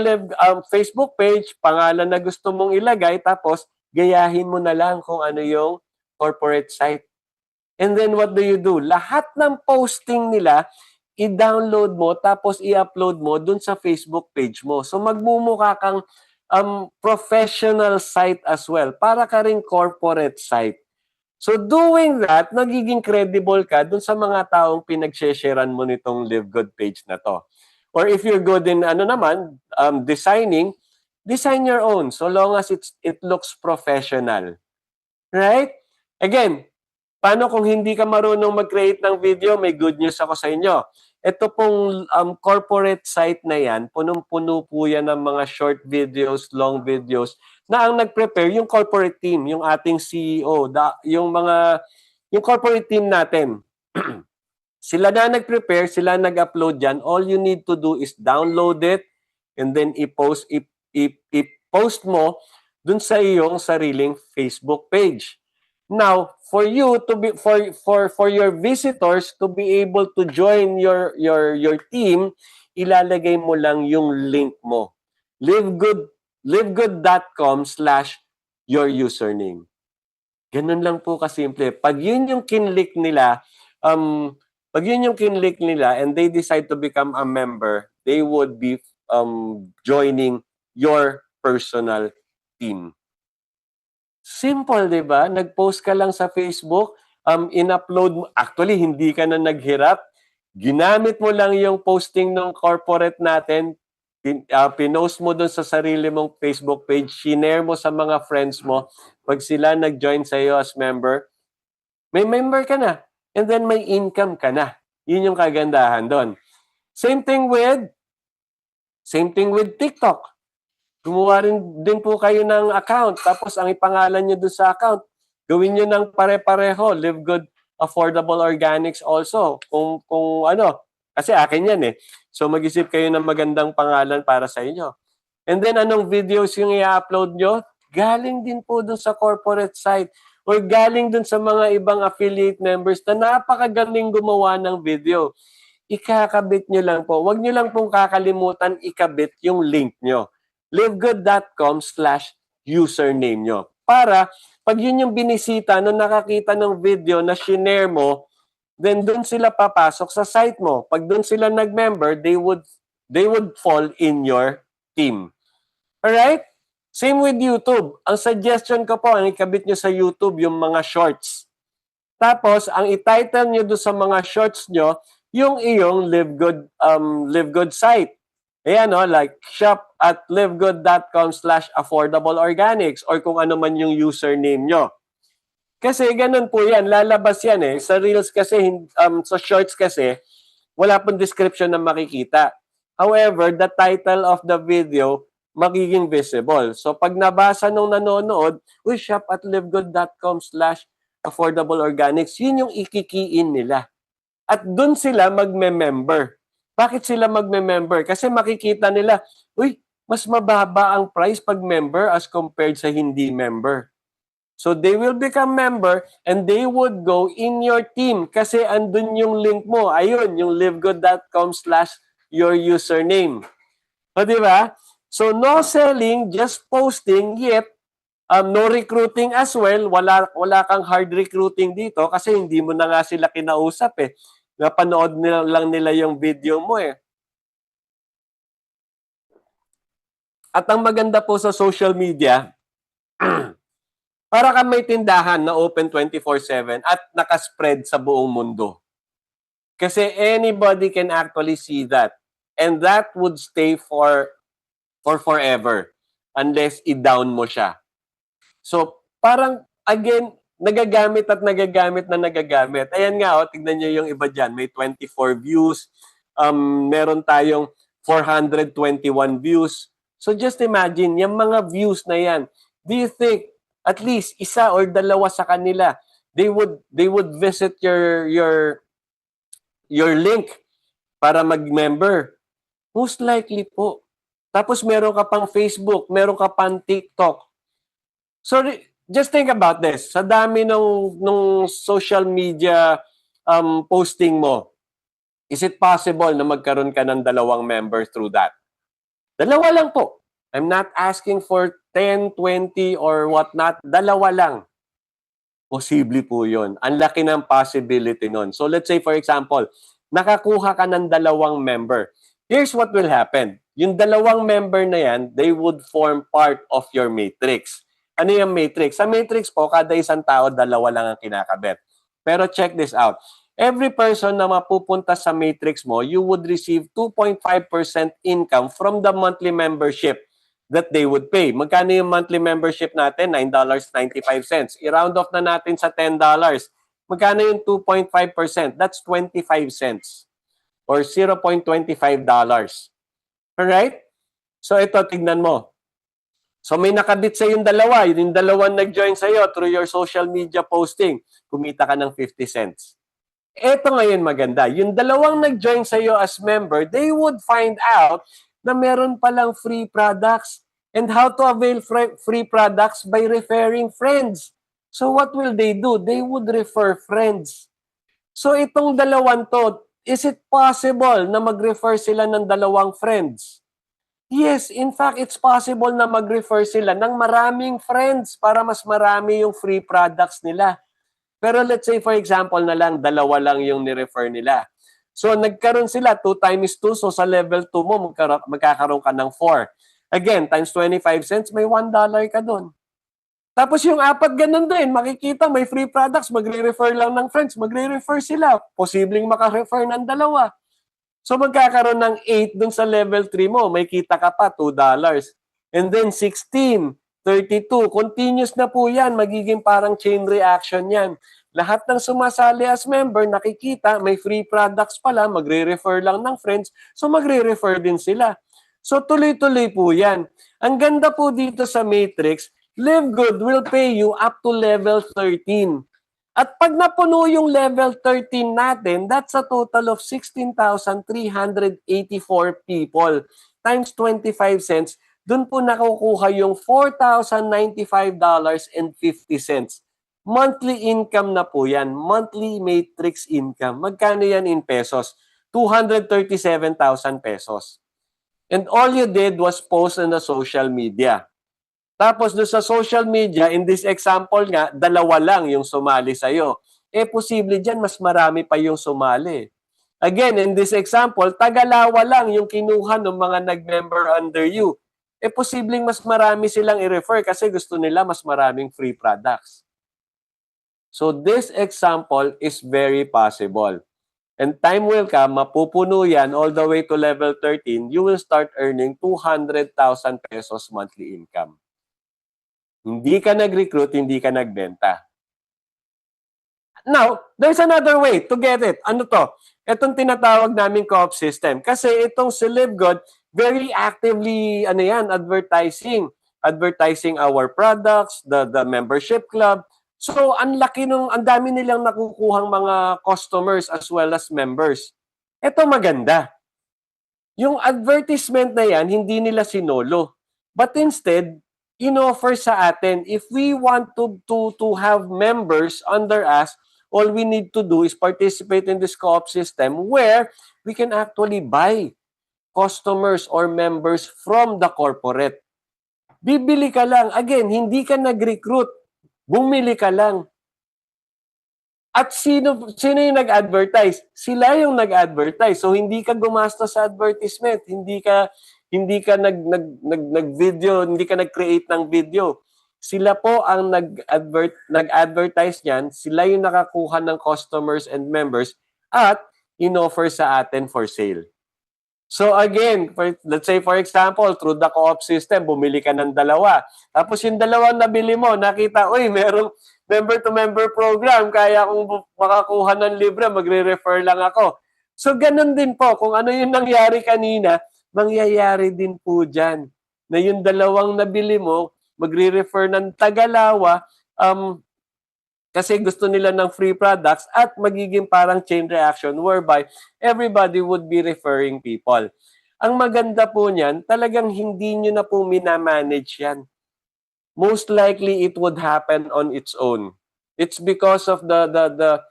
Facebook page, pangalan na gusto mong ilagay, tapos gayahin mo na lang kung ano yung corporate site. And then what do you do? Lahat ng posting nila, i-download mo tapos i-upload mo dun sa Facebook page mo. So magmumukha kang professional site as well. Para ka ring corporate site. So doing that, nagiging credible ka dun sa mga taong pinag-sharean mo nitong Live Good page na to. Or if you're good in designing, design your own so long as it looks professional. Right? Again, paano kung hindi ka marunong mag-create ng video? May good news ako sa inyo. Ito pong corporate site na yan, punong-puno po yan ng mga short videos, long videos, na ang nag-prepare yung corporate team, yung ating CEO, yung corporate team natin. Sila na nag-prepare, sila nag-upload dyan. All you need to do is download it and then i-post mo dun sa iyong sariling Facebook page. Now, for you to be for your visitors to be able to join your team, ilalagay mo lang yung link mo. livegood.com/your username. Ganun lang po kasimple. Pag yun yung kinlik nila, and they decide to become a member, they would be joining your personal team. Simple, di ba? Nag-post ka lang sa Facebook, in-upload mo. Actually, hindi ka na naghirap. Ginamit mo lang yung posting ng corporate natin, pinost mo dun sa sarili mong Facebook page, shinare mo sa mga friends mo. Pag sila nag-join sa iyo as member, may member ka na. And then may income ka na. Yun yung kagandahan doon. Same thing with TikTok. Gumawa rin din po kayo ng account. Tapos ang ipangalan nyo doon sa account, gawin nyo ng pare-pareho. Live Good Affordable Organics also. Kung kasi akin yan eh. So mag-isip kayo ng magandang pangalan para sa inyo. And then anong videos yung i-upload nyo? Galing din po doon sa corporate site or galing doon sa mga ibang affiliate members na napakagaling gumawa ng video. Ikakabit nyo lang po. Huwag nyo lang pong kakalimutan ikabit yung link nyo. livegood.com/username nyo. Para pag yun yung binisita na nakakita ng video na shinare mo, then doon sila papasok sa site mo. Pag doon sila nag-member, they would fall in your team. Alright? Same with YouTube. Ang suggestion ko po, ang ikabit nyo sa YouTube, yung mga shorts. Tapos, ang i-title nyo doon sa mga shorts nyo, yung iyong Live Good site. Ayan, like shop at livegood.com/affordableorganics or kung ano man yung username nyo. Kasi ganun po yan, lalabas yan eh. Sa Reels kasi, sa Shorts kasi, wala pong description na makikita. However, the title of the video, magiging visible. So pag nabasa nung nanonood, shop at livegood.com/affordableorganics, yun yung ikikiin nila. At dun sila magme-member. Bakit sila magme-member? Kasi makikita nila, mas mababa ang price pag member as compared sa hindi member. So they will become member and they would go in your team kasi andun yung link mo. Ayun, yung livegood.com/your username. O diba? So no selling, just posting, yet no recruiting as well. Wala kang hard recruiting dito kasi hindi mo na nga sila kinausap eh. Napanood lang nila yung video mo eh. At ang maganda po sa social media, para kang may tindahan na open 24/7 at nakaspread sa buong mundo. Kasi anybody can actually see that. And that would stay for forever unless i-down mo siya. So, parang, again, nagagamit. Ayan nga, tignan nyo yung iba dyan. May 24 views. Meron tayong 421 views. So, just imagine, yung mga views na yan, do you think at least isa or dalawa sa kanila, they would visit your link para mag-member? Most likely po. Tapos meron ka pang Facebook, meron ka pang TikTok. So, just think about this. Sa dami nung social media posting mo, Is it possible na magkaroon ka ng dalawang members through that? Dalawa lang po. I'm not asking for 10, 20 or whatnot. Dalawa lang. Posible po yun. Ang laki ng possibility nun. So let's say for example, nakakuha ka ng dalawang member. Here's what will happen. Yung dalawang member na yan, they would form part of your matrix. Ano yung matrix? Sa matrix po, kada isang tao, dalawa lang ang kinakabit. Pero check this out. Every person na mapupunta sa matrix mo, you would receive 2.5% income from the monthly membership that they would pay. Magkano yung monthly membership natin? $9.95. I-round off na natin sa $10. Magkano yung 2.5%? That's 25 cents or $0.25. Alright? So ito, tignan mo. So may nakabit sa yung dalawa. Yung dalawang nag-join sa'yo through your social media posting. Kumita ka ng 50 cents. Ito ngayon maganda. Yung dalawang nag-join sa'yo as member, they would find out na meron palang free products. And how to avail free products? By referring friends. So what will they do? They would refer friends. So itong dalawang to, is it possible na mag-refer sila ng dalawang friends? Yes, in fact, it's possible na mag-refer sila ng maraming friends para mas marami yung free products nila. Pero let's say, for example na lang, dalawa lang yung ni-refer nila. So nagkaroon sila, 2 times 2, so sa level 2 mo, magkakaroon ka ng 4. Again, times 25 cents, may $1 ka doon. Tapos yung apat ganun din, makikita may free products, magre-refer lang ng friends, magre-refer sila. Posibleng maka-refer ng dalawa. So magkakaroon ng 8 dun sa level 3 mo, may kita ka pa, $2. And then 16, 32, continuous na po yan, magiging parang chain reaction yan. Lahat ng sumasali as member, nakikita, may free products pala, magre-refer lang ng friends, so magre-refer din sila. So tuloy-tuloy po yan. Ang ganda po dito sa Matrix, Live Good will pay you up to level 13. At pag napuno yung level 13 natin, that's a total of 16,384 people times 25 cents. Doon po nakukuha yung $4,095.50. Monthly income na po yan. Monthly Matrix income. Magkano yan in pesos? 237,000 pesos. And all you did was post on the social media. Tapos doon sa social media, in this example nga, dalawa lang yung sumali sa'yo. Posible dyan, mas marami pa yung sumali. Again, in this example, Tagalawa lang yung kinuha ng mga nag-member under you. Posibleng mas marami silang i-refer kasi gusto nila mas maraming free products. So this example is very possible. And time will come, mapupuno yan all the way to level 13, you will start earning 200,000 pesos monthly income. Hindi ka nag-recruit, hindi ka nagbenta. Now, there's another way to get it. Ano to? Itong tinatawag naming co-op system. Kasi itong si LiveGood, very actively, advertising. Advertising our products, the membership club. So, ang dami nilang nakukuhang mga customers as well as members. Ito maganda. Yung advertisement na yan, hindi nila sinolo. But instead, in-offer sa atin, if we want to have members under us, all we need to do is participate in this co-op system where we can actually buy customers or members from the corporate. Bibili ka lang. Again, hindi ka nag-recruit. Bumili ka lang. At sino yung nag-advertise? Sila yung nag-advertise. So hindi ka gumastos sa advertisement, hindi ka nag-video, hindi ka nag-create ng video. Sila po ang nag-advertise niyan, sila yung nakakuha ng customers and members at in-offer sa atin for sale. So again, let's say for example, through the co-op system, bumili ka ng dalawa. Tapos yung dalawang nabili mo, nakita, merong member-to-member program, kaya kung makakuha ng libre, magre-refer lang ako. So ganun din po, kung ano yung nangyari kanina, mangyayari din po dyan. Na yung dalawang nabili mo, magre-refer ng Tagalawa, kasi gusto nila ng free products at magiging parang chain reaction whereby everybody would be referring people. Ang maganda po niyan, talagang hindi nyo na po minamanage yan. Most likely, it would happen on its own. It's because of the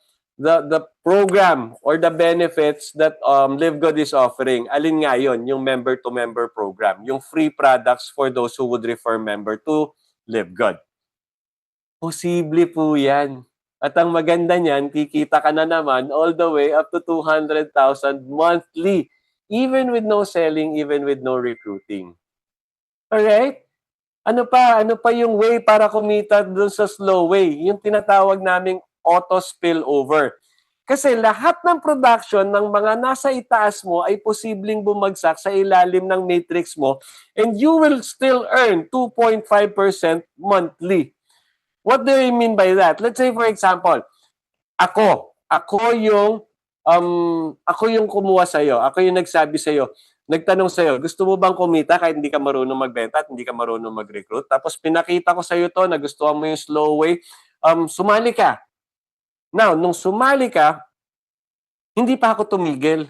the program or the benefits that Live Good is offering, alin nga yun? Yung member-to-member program, yung free products for those who would refer member to Live Good. Posible po yan. At ang maganda niyan, kikita ka na naman all the way up to 200,000 monthly, even with no selling, even with no recruiting. Alright? Ano pa yung way para kumita dun sa slow way? Yung tinatawag naming auto spillover. Kasi lahat ng production ng mga nasa itaas mo ay posibleng bumagsak sa ilalim ng matrix mo and you will still earn 2.5% monthly. What do I mean by that? Let's say for example, ako yung kumuha sa iyo. Ako yung nagsabi sa iyo, nagtanong sa iyo, gusto mo bang kumita kahit hindi ka marunong magbenta at hindi ka marunong mag-recruit? Tapos pinakita ko sa iyo to, nagustuhan mo yung slow way, sumali ka. Now, nung sumali ka, hindi pa ako tumigil.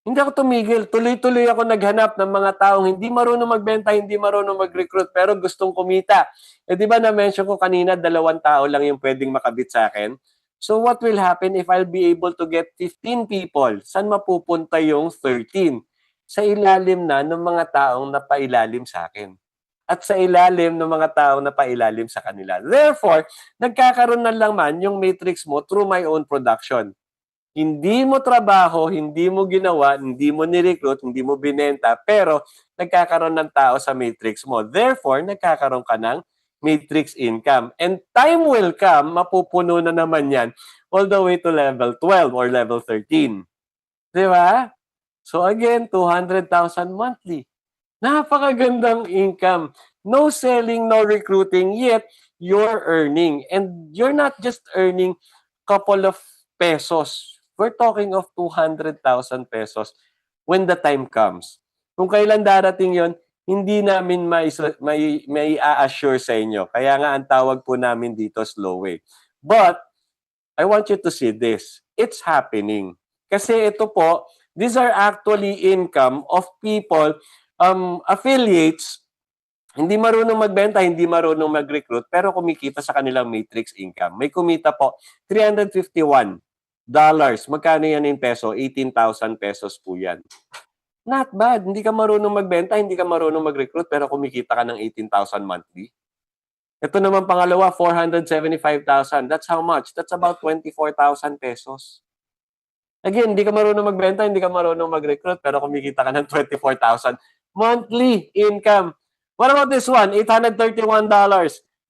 Hindi ako tumigil. Tuloy-tuloy ako naghanap ng mga taong hindi marunong magbenta, hindi marunong mag-recruit, pero gustong kumita. Eh di ba na-mention ko kanina, 2 tao lang yung pwedeng makabit sa akin? So what will happen if I'll be able to get 15 people? Saan mapupunta yung 13? Sa ilalim na ng mga taong napailalim sa akin. At sa ilalim ng mga taong napailalim sa kanila. Therefore, nagkakaroon na lang man yung matrix mo through my own production. Hindi mo trabaho, hindi mo ginawa, hindi mo ni-recruit, hindi mo binenta, pero nagkakaroon ng tao sa matrix mo. Therefore, nagkakaroon ka ng matrix income. And time will come, mapupuno na naman yan all the way to level 12 or level 13. Di ba? So again, 200,000 monthly. Napakagandang income. No selling, no recruiting, yet you're earning. And you're not just earning couple of pesos. We're talking of 200,000 pesos when the time comes. Kung kailan darating yon, hindi namin may a-assure sa inyo. Kaya nga ang tawag po namin dito slow way. But I want you to see this. It's happening. Kasi ito po, these are actually income of people, affiliates, hindi marunong magbenta, hindi marunong mag-recruit, pero kumikita sa kanilang matrix income. May kumita po, $351. Magkano yan in peso? 18,000 pesos po yan. Not bad. Hindi ka marunong magbenta, hindi ka marunong mag-recruit, pero kumikita ka ng 18,000 monthly. Ito naman pangalawa, 475,000. That's how much? That's about 24,000 pesos. Again, hindi ka marunong magbenta, hindi ka marunong mag-recruit, pero kumikita ka ng 24,000 monthly income. What about this one? $831.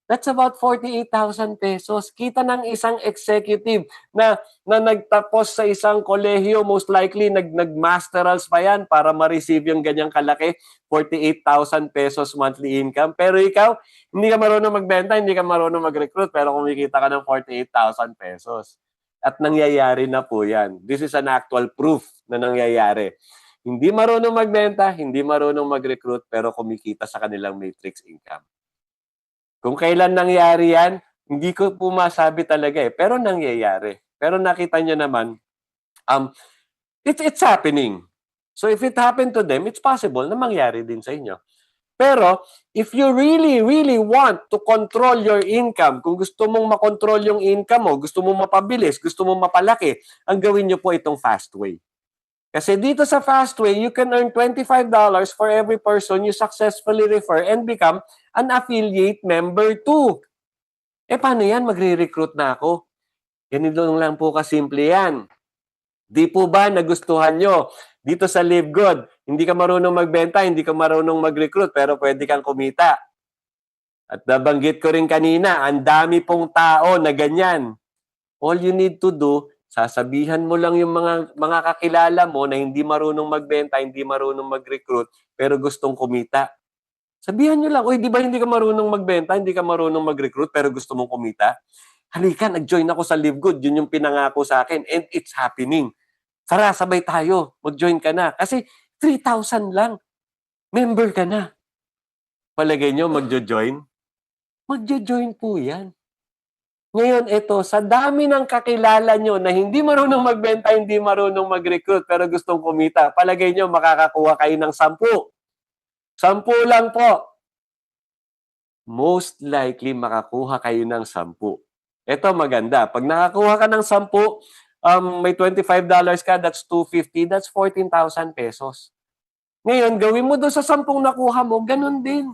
That's about 48,000 pesos. Kita ng isang executive na nagtapos sa isang kolehiyo, most likely nag-masterals pa yan para ma-receive yung ganyang kalaki, 48,000 pesos monthly income. Pero ikaw, hindi ka marunong magbenta, hindi ka marunong mag-recruit, pero kumikita ka ng 48,000 pesos. At nangyayari na po yan. This is an actual proof na nangyayari. Hindi marunong magbenta, hindi marunong mag-recruit, pero kumikita sa kanilang matrix income. Kung kailan nangyari yan, hindi ko po masabi talaga pero nangyayari. Pero nakita nyo naman, it's happening. So if it happened to them, it's possible na mangyari din sa inyo. Pero if you really, really want to control your income, kung gusto mong makontrol yung income mo, gusto mong mapabilis, gusto mong mapalaki, ang gawin nyo po itong Fastway. Kasi dito sa Fastway, you can earn $25 for every person you successfully refer and become an affiliate member too. Paano yan? Magre-recruit na ako. Ganito lang po kasimple yan. Di po ba nagustuhan nyo? Dito sa Live Good, hindi ka marunong magbenta, hindi ka marunong mag-recruit, pero pwede kang kumita. At nabanggit ko rin kanina, ang dami pong tao na ganyan. All you need to do, sasabihan mo lang yung mga kakilala mo na hindi marunong magbenta, hindi marunong mag-recruit, pero gustong kumita. Sabihan nyo lang, uy, di ba hindi ka marunong magbenta, hindi ka marunong mag-recruit, pero gusto mong kumita? Halika, nag-join ako sa Live Good. Yun yung pinangako sa akin. And it's happening. Tara, sabay tayo. Mag-join ka na. Kasi 3,000 lang. Member ka na. Palagay nyo, mag-join? Mag-join po yan. Ngayon, ito, sa dami ng kakilala nyo na hindi marunong magbenta, hindi marunong mag-recruit, pero gustong kumita, palagay nyo, makakakuha kayo ng 10. 10 lang po. Most likely, makakuha kayo ng 10. Ito maganda. Pag nakakuha ka ng 10, may $25 ka, that's 250, that's 14,000 pesos. Ngayon, gawin mo doon sa 10 nakuha mo, ganun din.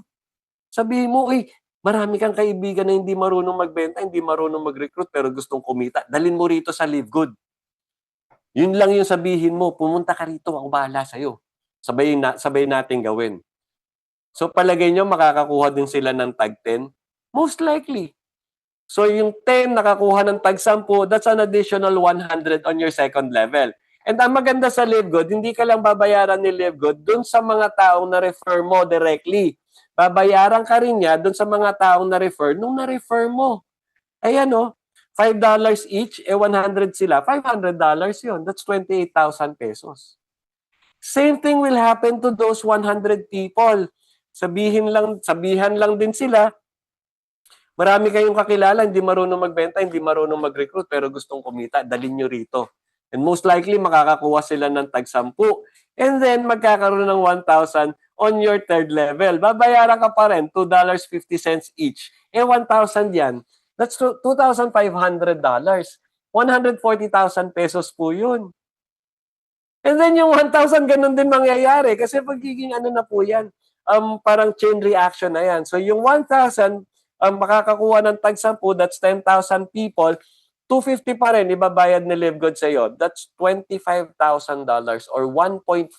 Sabihin mo, marami kang kaibigan na hindi marunong magbenta, hindi marunong mag-recruit, pero gustong kumita. Dalhin mo rito sa Live Good. Yun lang yung sabihin mo, pumunta ka rito, ako bahala sa'yo. Sabay natin gawin. So palagay nyo, makakakuha din sila ng tag 10? Most likely. So yung 10 nakakuha ng tag 10, that's an additional 100 on your second level. And ang maganda sa LiveGood, hindi ka lang babayaran ni LiveGood dun sa mga taong na-refer mo directly. Babayaran ka rin niya dun sa mga taong na-refer nung na-refer mo. Ayan $5 each, 100 sila. $500 yun. That's 28,000 pesos. Same thing will happen to those 100 people. Sabihan lang din sila, marami kayong kakilala, hindi marunong magbenta, hindi marunong mag-recruit, pero gustong kumita, dalhin nyo rito. And most likely, makakakuha sila ng tag 10. And then, magkakaroon ng 1,000 on your third level. Babayaran ka pa rin, $2.50 each. 1,000 yan. That's $2,500. 140,000 pesos po yun. And then yung 1,000, ganun din mangyayari. Kasi pagiging na po yan, parang chain reaction na yan. So yung 1,000, makakakuha ng tag 10, that's 10,000 people, 250 pa rin, ibabayad ni LiveGood sa iyo. That's $25,000 or 1.4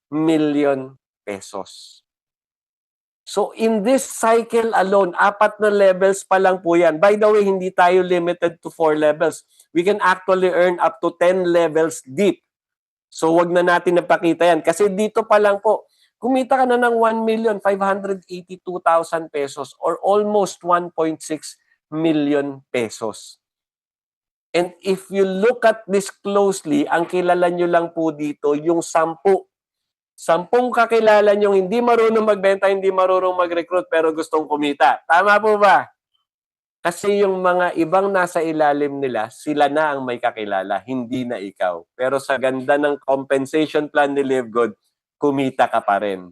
million pesos. So in this cycle alone, 4 na levels pa lang po yan. By the way, hindi tayo limited to 4 levels. We can actually earn up to 10 levels deep. So wag na natin napakita yan. Kasi dito pa lang po, kumita ka na ng 1,582,000 pesos or almost 1.6 million pesos. And if you look at this closely, ang kilala nyo lang po dito, yung 10. 10 kakilala nyo hindi marunong magbenta, hindi marunong mag-recruit, pero gustong kumita. Tama po ba? Kasi yung mga ibang nasa ilalim nila, sila na ang may kakilala, hindi na ikaw. Pero sa ganda ng compensation plan ni LiveGood, kumita ka pa rin.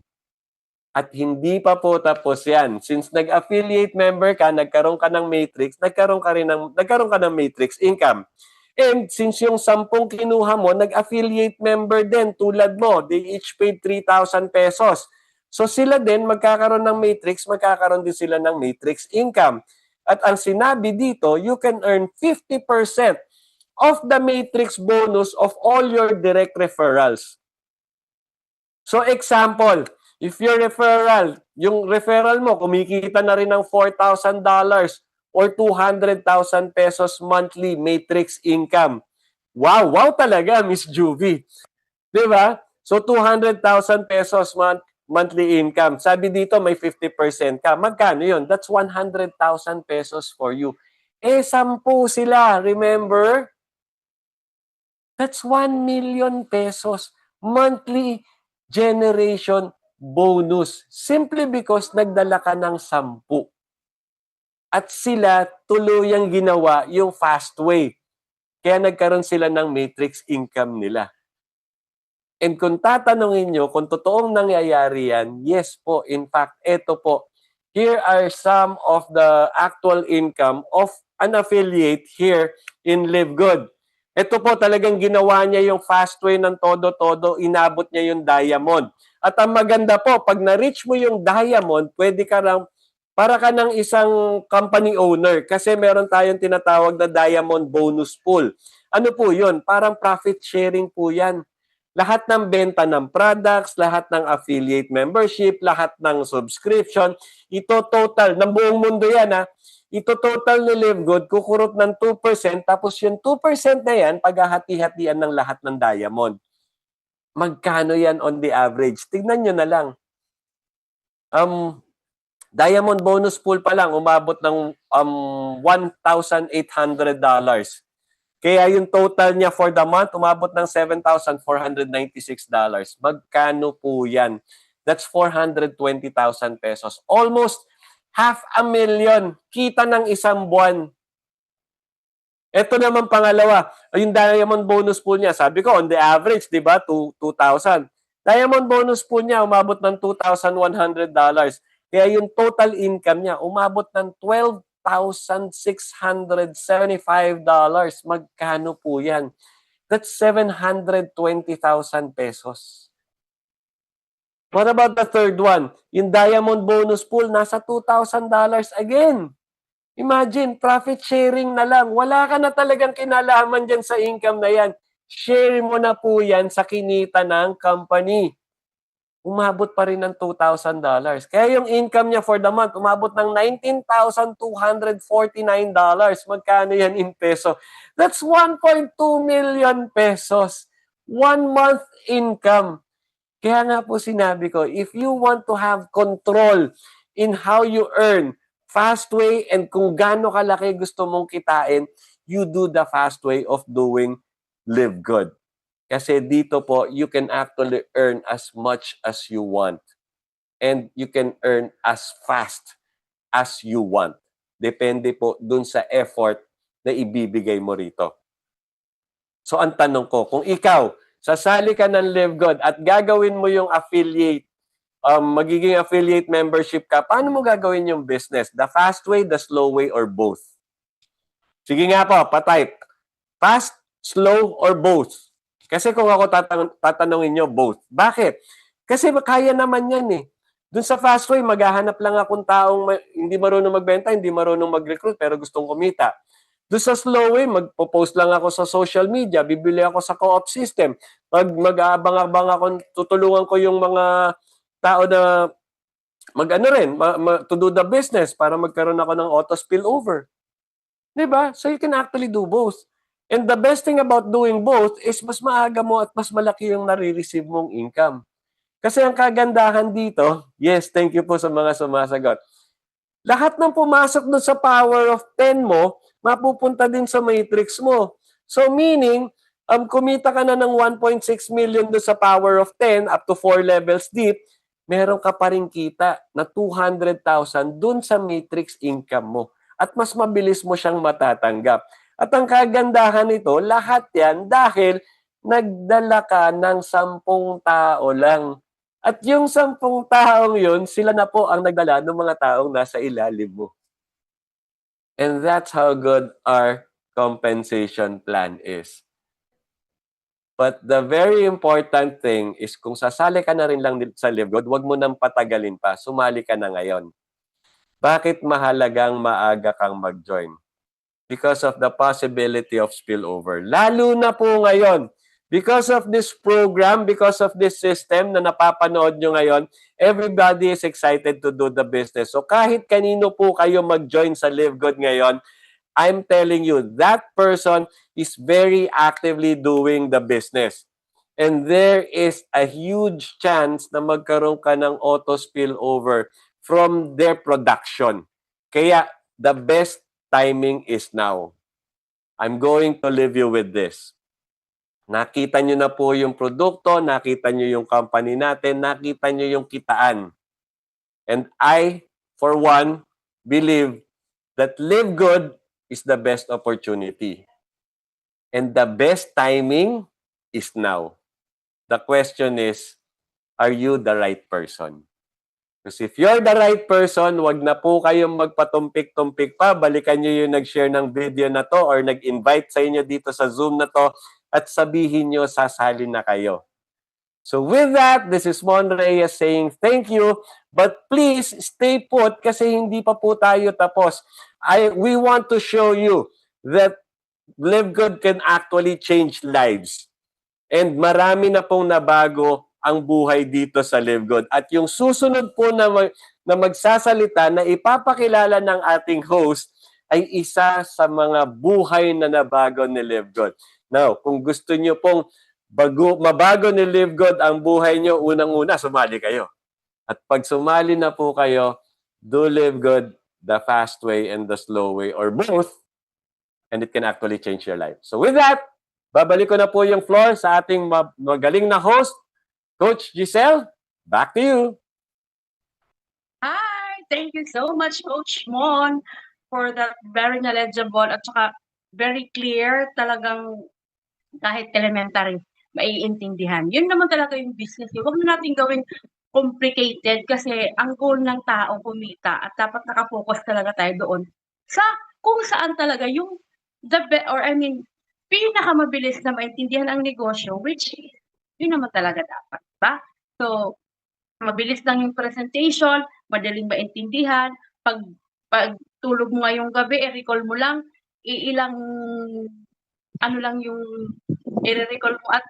At hindi pa po tapos yan. Since nag-affiliate member ka, nagkaroon ka ng matrix, nagkaroon ka ng matrix income. And since yung 10 kinuha mo, nag-affiliate member din tulad mo. They each paid 3,000 pesos. So sila din, magkakaroon ng matrix, magkakaroon din sila ng matrix income. At ang sinabi dito, you can earn 50% of the matrix bonus of all your direct referrals. So example, if your yung referral mo, kumikita na rin ng $4,000 or 200,000 pesos monthly matrix income. Wow talaga, Miss Juvie. Di ba? So 200,000 pesos monthly income. Sabi dito may 50% ka. Magkano yun? That's 100,000 pesos for you. 10 sila, remember? That's 1 million pesos monthly generation bonus. Simply because nagdala ka ng 10. At sila tuluyang ginawa yung fast way. Kaya nagkaroon sila ng matrix income nila. And kung tatanungin nyo kung totoong nangyayari yan, yes po. In fact, eto po. Here are some of the actual income of an affiliate here in LiveGood. Ito po talagang ginawa niya yung fast way ng todo-todo, inabot niya yung diamond. At ang maganda po, pag na-reach mo yung diamond, pwede ka lang, para ka ng isang company owner kasi meron tayong tinatawag na diamond bonus pool. Ano po yun? Parang profit sharing po yan. Lahat ng benta ng products, lahat ng affiliate membership, lahat ng subscription, ito total, ng buong mundo yan ito total ni LiveGood, kukurot ng 2%, tapos yung 2% na yan, paghahati-hatian ng lahat ng diamond. Magkano yan on the average? Tignan nyo na lang. Diamond bonus pool pa lang, umabot ng $1,800. Kaya yung total niya for the month, umabot ng $7,496. Magkano po yan? That's 420,000 pesos. Almost 500,000 kita ng isang buwan. Ito naman pangalawa, yung diamond bonus pool niya. Sabi ko, on the average, di ba, 2,000. Diamond bonus pool niya, umabot ng $2,100. Kaya yung total income niya, umabot ng $1,675. Magkano po yan? That's 720,000 pesos. What about the third one? Yung diamond bonus pool, nasa $2,000 again. Imagine, profit sharing na lang. Wala ka na talagang kinalaman dyan sa income na yan. Share mo na po yan sa kinita ng company. Umabot pa rin ng $2,000. Kaya yung income niya for the month, umabot ng $19,249. Magkano yan in peso? That's 1.2 million pesos. 1 month income. Kaya nga po sinabi ko, if you want to have control in how you earn, fast way, and kung gaano kalaki gusto mong kitain, you do the fast way of doing Live Good. Kasi dito po, you can actually earn as much as you want. And you can earn as fast as you want. Depende po dun sa effort na ibibigay mo rito. So ang tanong ko, kung ikaw, sasali ka ng Live Good at gagawin mo yung affiliate, magiging affiliate membership ka, paano mo gagawin yung business? The fast way, the slow way, or both? Sige nga po, patype. Fast, slow, or both? Kasi kung ako tatanungin nyo, both. Bakit? Kasi kaya naman yan eh. Doon sa fast way, maghahanap lang akong taong hindi marunong magbenta, hindi marunong mag-recruit, pero gustong kumita. Doon sa slow way, magpo-post lang ako sa social media, bibili ako sa co-op system, mag-aabang-abang ako, tutulungan ko yung mga tao na to do the business para magkaroon ako ng auto spillover. Diba? So you can actually do both. And the best thing about doing both is mas maaga mo at mas malaki yung nare-receive mong income. Kasi ang kagandahan dito, yes, thank you po sa mga sumasagot. Lahat ng pumasok doon sa power of 10 mo, mapupunta din sa matrix mo. So meaning, kumita ka na ng 1.6 million doon sa power of 10 up to 4 levels deep, meron ka pa rin kita na 200,000 doon sa matrix income mo. At mas mabilis mo siyang matatanggap. At ang kagandahan nito, lahat yan dahil nagdala ka ng 10 tao lang. At yung 10 taong yun, sila na po ang nagdala ng mga taong nasa ilalim mo. And that's how good our compensation plan is. But the very important thing is kung sasali ka na rin lang sa Live Good, huwag mo nang patagalin pa. Sumali ka na ngayon. Bakit mahalagang maaga kang mag-join? Because of the possibility of spillover. Lalo na po ngayon, because of this program, because of this system na napapanood nyo ngayon, everybody is excited to do the business. So kahit kanino po kayo mag-join sa Live Good ngayon, I'm telling you, that person is very actively doing the business. And there is a huge chance na magkaroon ka ng auto spillover from their production. Kaya the best timing is now. I'm going to leave you with this. Nakita nyo na po yung produkto, nakita nyo yung company natin, nakita nyo yung kitaan. And I, for one, believe that Live Good is the best opportunity. And the best timing is now. The question is, are you the right person? Because if you're the right person, wag na po kayong magpatumpik-tumpik pa. Balikan nyo yung nag-share ng video na to or nag-invite sa inyo dito sa Zoom na to at sabihin nyo sasali na kayo. So with that, this is Mon Reyes saying thank you, but please stay put kasi hindi pa po tayo tapos. We want to show you that Live Good can actually change lives. And marami na pong nabago ang buhay dito sa Live Good. At yung susunod po na magsasalita na ipapakilala ng ating host ay isa sa mga buhay na nabago ni Live Good. Now, kung gusto nyo pong mabago ni Live Good ang buhay nyo, unang-una, sumali kayo. At pag sumali na po kayo, do Live Good the fast way and the slow way or both, and it can actually change your life. So with that, babalik ko na po yung floor sa ating magaling na host, Coach Giselle, back to you. Hi! Thank you so much, Coach Mon, for that very knowledgeable at saka very clear, talagang kahit elementary, maiintindihan. Yun naman talaga yung business. Huwag na natin gawing complicated kasi ang goal ng tao kumita at dapat nakafocus talaga tayo doon sa kung saan talaga yung pinakamabilis na maintindihan ang negosyo, which is, yun naman talaga dapat, ba? So, mabilis lang yung presentation, madaling maintindihan, pag tulog mo ngayong gabi, i-recall mo lang, iilang ano lang yung i-recall mo at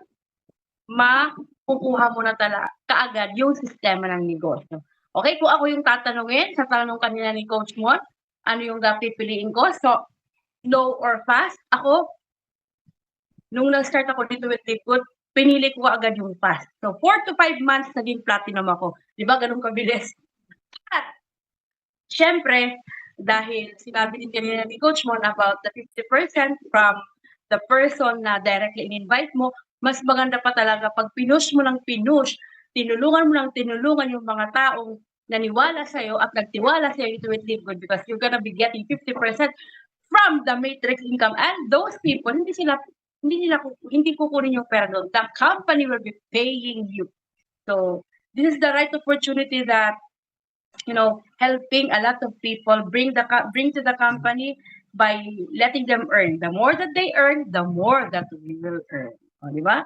makukuha mo na kaagad yung sistema ng negosyo. Okay, kung ako yung tatanungin sa tanong kanina ni Coach Mon, ano yung pipiliin ko? So, slow or fast? Ako, nung nag-start ako dito with Liquid, pinili ko agad yung fast. So, 4 to 5 months naging platinum ako. Di ba, ganun kabilis? At, syempre, dahil sinabi din kanina ni Coach Mon about the 50% from the person na directly in-invite mo, mas maganda pa talaga pag pinush mo ng pinush, tinulungan mo ng tinulungan yung mga taong naniwala sa'yo at nagtiwala sa'yo into with Live Good because you're gonna be getting 50% from the matrix income, and those people, hindi kukunin yung pera doon. The company will be paying you. So, this is the right opportunity that, helping a lot of people bring to the company by letting them earn. The more that they earn, the more that we will earn. O, di ba?